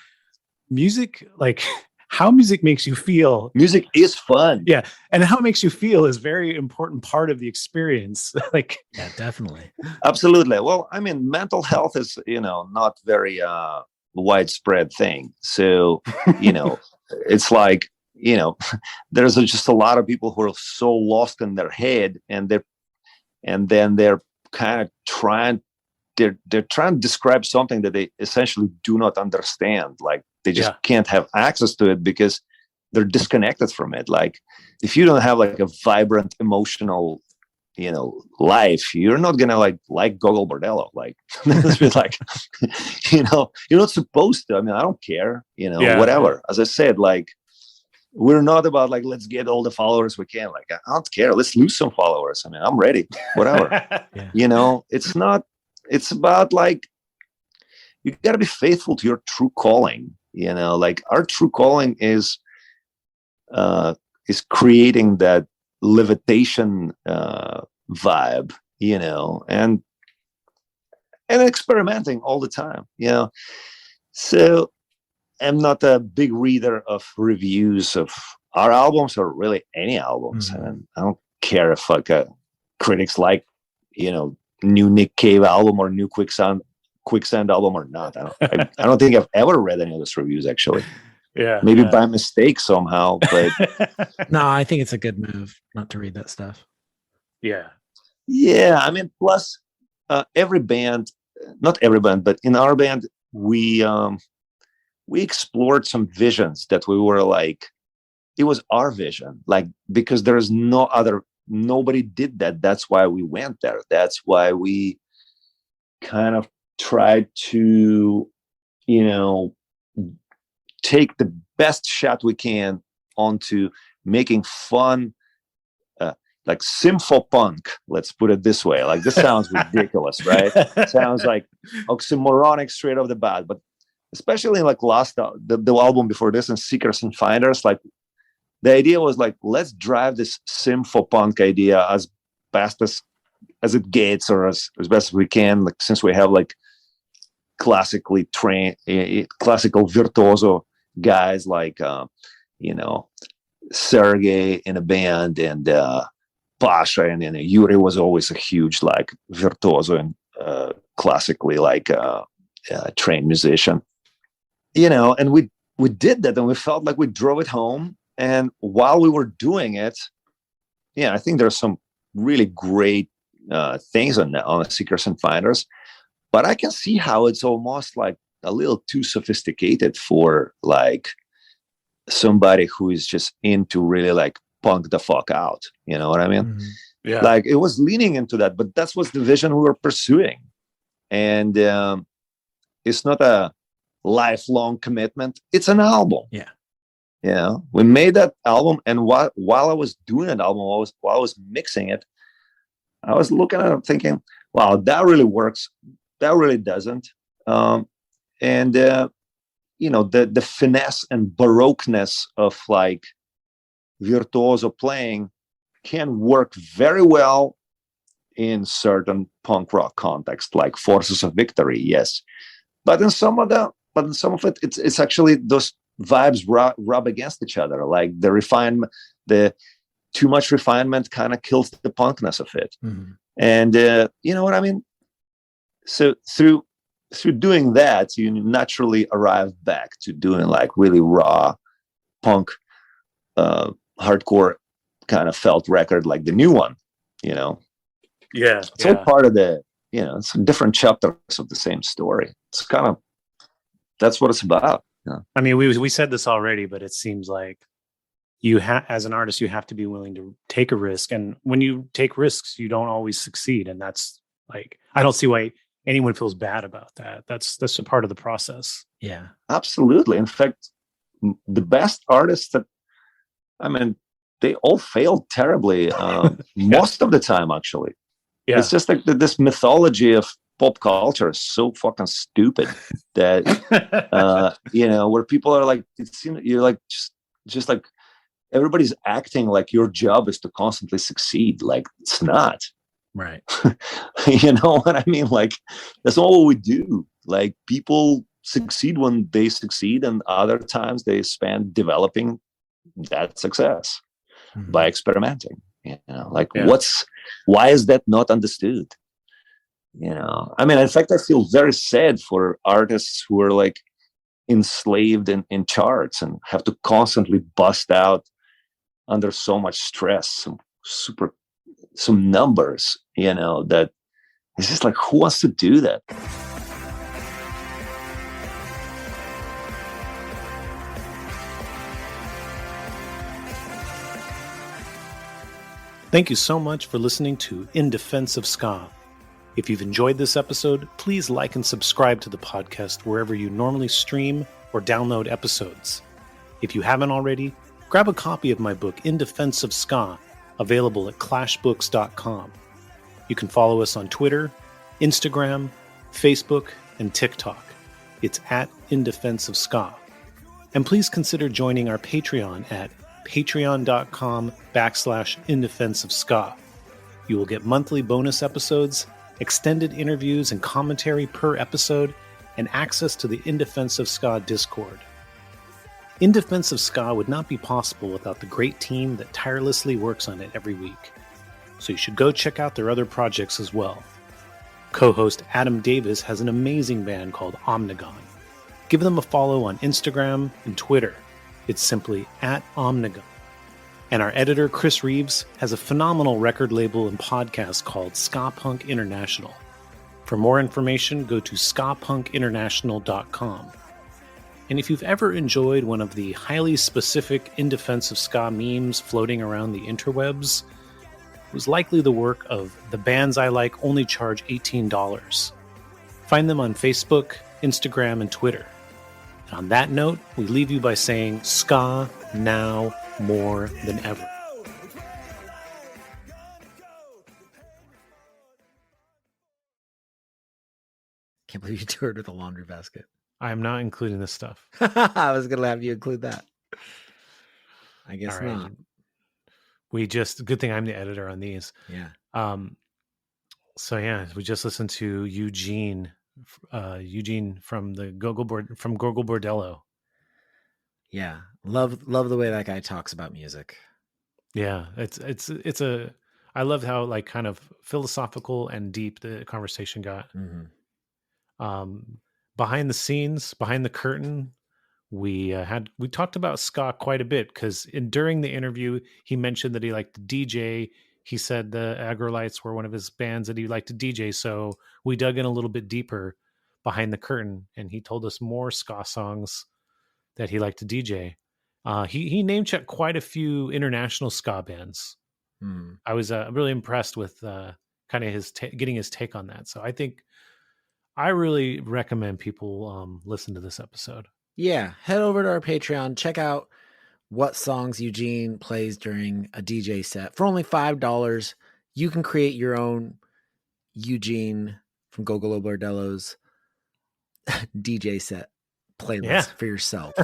Speaker 2: music, like how music makes you feel.
Speaker 3: Music is fun.
Speaker 2: Yeah. And how it makes you feel is very important part of the experience. Like,
Speaker 1: yeah, definitely.
Speaker 3: Absolutely. Well, I mean, mental health is, you know, not very widespread thing. So, you know, it's like, you know, there's just a lot of people who are so lost in their head, and then they're kind of trying to describe something that they essentially do not understand. Like they just can't have access to it because they're disconnected from it. Like if you don't have like a vibrant emotional, you know, life, you're not gonna like Gogol Bordello. Like it's like, you know, you're not supposed to. I mean, I don't care, you know, whatever. As I said, like, we're not about like, let's get all the followers we can. Like, I don't care. Let's lose some followers. I mean, I'm ready, whatever. You know, it's about like, you got to be faithful to your true calling. You know, like our true calling is creating that levitation vibe, you know, and experimenting all the time, you know. So I'm not a big reader of reviews of our albums or really any albums.
Speaker 1: Mm-hmm.
Speaker 3: And I don't care if like critics like, you know, new Nick Cave album or new Quicksand album or not. I don't think I've ever read any of those reviews actually. Maybe by mistake somehow, but
Speaker 1: no, I think it's a good move not to read that stuff.
Speaker 3: Yeah. I mean, plus every band, not every band, but in our band, we explored some visions that we were like, it was our vision, like, because there's nobody did that. That's why we went there. That's why we kind of tried to you know, take the best shot we can onto making fun, like symphopunk, let's put it this way. Like, this sounds ridiculous, right? Sounds like oxymoronic straight off the bat. But especially in like the album before this, and Seekers and Finders, like the idea was like, let's drive this symphopunk idea as fast as it gets, or as best as we can, like, since we have like classically trained classical virtuoso guys like you know, Sergey in a band, and Pasha, and Yuri was always a huge like virtuoso and classically like trained musician, you know. And we did that, and we felt like we drove it home. And while we were doing it, yeah, I think there's some really great things on the Seekers and Finders, but I can see how it's almost like a little too sophisticated for like somebody who is just into really like punk the fuck out. You know what I mean?
Speaker 2: Mm-hmm. Yeah.
Speaker 3: Like, it was leaning into that, but that was the vision we were pursuing. And it's not a lifelong commitment. It's an album.
Speaker 1: Yeah.
Speaker 3: You know, we made that album, and while I was doing that album, while I was mixing it, I was looking at it thinking, wow, that really works. That really doesn't. And you know, the finesse and baroqueness of like virtuoso playing can work very well in certain punk rock context, like Forces of Victory, yes. But in some of it, it's actually those vibes rub against each other. Like the refinement, the too much refinement kind of kills the punkness of it.
Speaker 1: Mm-hmm.
Speaker 3: And you know what I mean? So through doing that, you naturally arrive back to doing like really raw punk, hardcore kind of felt record, like the new one, you know?
Speaker 2: Yeah.
Speaker 3: It's all part of the, you know, it's different chapters of the same story. It's kind of, that's what it's about. Yeah.
Speaker 2: I mean, we said this already, but it seems like you as an artist, you have to be willing to take a risk. And when you take risks, you don't always succeed. And that's like, I don't see why anyone feels bad about that. That's a part of the process.
Speaker 1: Yeah,
Speaker 3: absolutely. In fact, the best artists that, I mean, they all failed terribly most of the time, actually. Yeah. It's just like this mythology of pop culture is so fucking stupid that, you know, where people are like, it seems you're like, just like everybody's acting like your job is to constantly succeed. Like, it's not.
Speaker 1: Right.
Speaker 3: You know what I mean? Like, that's not what we do. Like, people succeed when they succeed, and other times they spend developing that success by experimenting. You know, like, why is that not understood? You know, I mean, in fact, I feel very sad for artists who are like enslaved in charts and have to constantly bust out under so much stress, some numbers, you know, that it's just like, who wants to do that?
Speaker 2: Thank you so much for listening to In Defense of Ska. If you've enjoyed this episode, please like and subscribe to the podcast wherever you normally stream or download episodes. If you haven't already, grab a copy of my book, In Defense of Ska, available at clashbooks.com. You can follow us on Twitter, Instagram, Facebook, and TikTok. It's at In Defense of Ska. And please consider joining our Patreon at patreon.com/In Defense of Ska. You will get monthly bonus episodes, extended interviews and commentary per episode, and access to the In Defense of Ska Discord. In Defense of Ska would not be possible without the great team that tirelessly works on it every week. So you should go check out their other projects as well. Co-host Adam Davis has an amazing band called Omnigon. Give them a follow on Instagram and Twitter. It's simply at Omnigon. And our editor, Chris Reeves, has a phenomenal record label and podcast called Ska Punk International. For more information, go to skapunkinternational.com. And if you've ever enjoyed one of the highly specific In Defense of Ska memes floating around the interwebs, it was likely the work of The Bands I Like Only Charge $18. Find them on Facebook, Instagram, and Twitter. On that note, we leave you by saying ska now more than ever.
Speaker 1: Can't believe you toured with a laundry basket.
Speaker 2: I am not including this stuff.
Speaker 1: I was going to have you include that. I guess
Speaker 2: All right.
Speaker 1: not.
Speaker 2: Good thing I'm the editor on these.
Speaker 1: Yeah.
Speaker 2: So yeah, we just listened to Eugene from Gogol Bordello.
Speaker 1: Yeah. Love the way that guy talks about music.
Speaker 2: Yeah, I love how like kind of philosophical and deep the conversation got.
Speaker 1: Mm-hmm.
Speaker 2: Behind the scenes, behind the curtain, we talked about ska quite a bit because during the interview he mentioned that he liked to DJ. He said the Aggrolites were one of his bands that he liked to DJ. So we dug in a little bit deeper behind the curtain, and he told us more ska songs that he liked to DJ. He name checked quite a few international ska bands.
Speaker 1: Mm.
Speaker 2: I was really impressed with kind of getting his take on that. So I think I really recommend people listen to this episode.
Speaker 1: Yeah, head over to our Patreon. Check out what songs Eugene plays during a DJ set. For only $5, you can create your own Eugene from Gogol Bordello's DJ set playlist for yourself.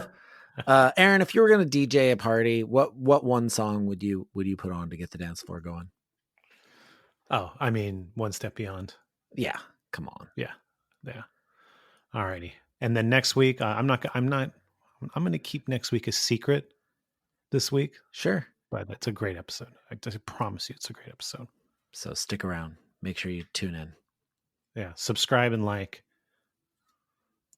Speaker 1: Aaron, if you were going to DJ a party, what one song would you put on to get the dance floor going?
Speaker 2: Oh, I mean, One Step Beyond.
Speaker 1: Yeah, come on.
Speaker 2: Yeah. Alrighty. And then next week, I'm going to keep next week a secret this week.
Speaker 1: Sure.
Speaker 2: But it's a great episode. I just promise you it's a great episode.
Speaker 1: So stick around. Make sure you tune in.
Speaker 2: Yeah. Subscribe and like.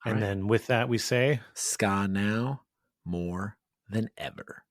Speaker 2: And then with that, we say
Speaker 1: ska now more than ever.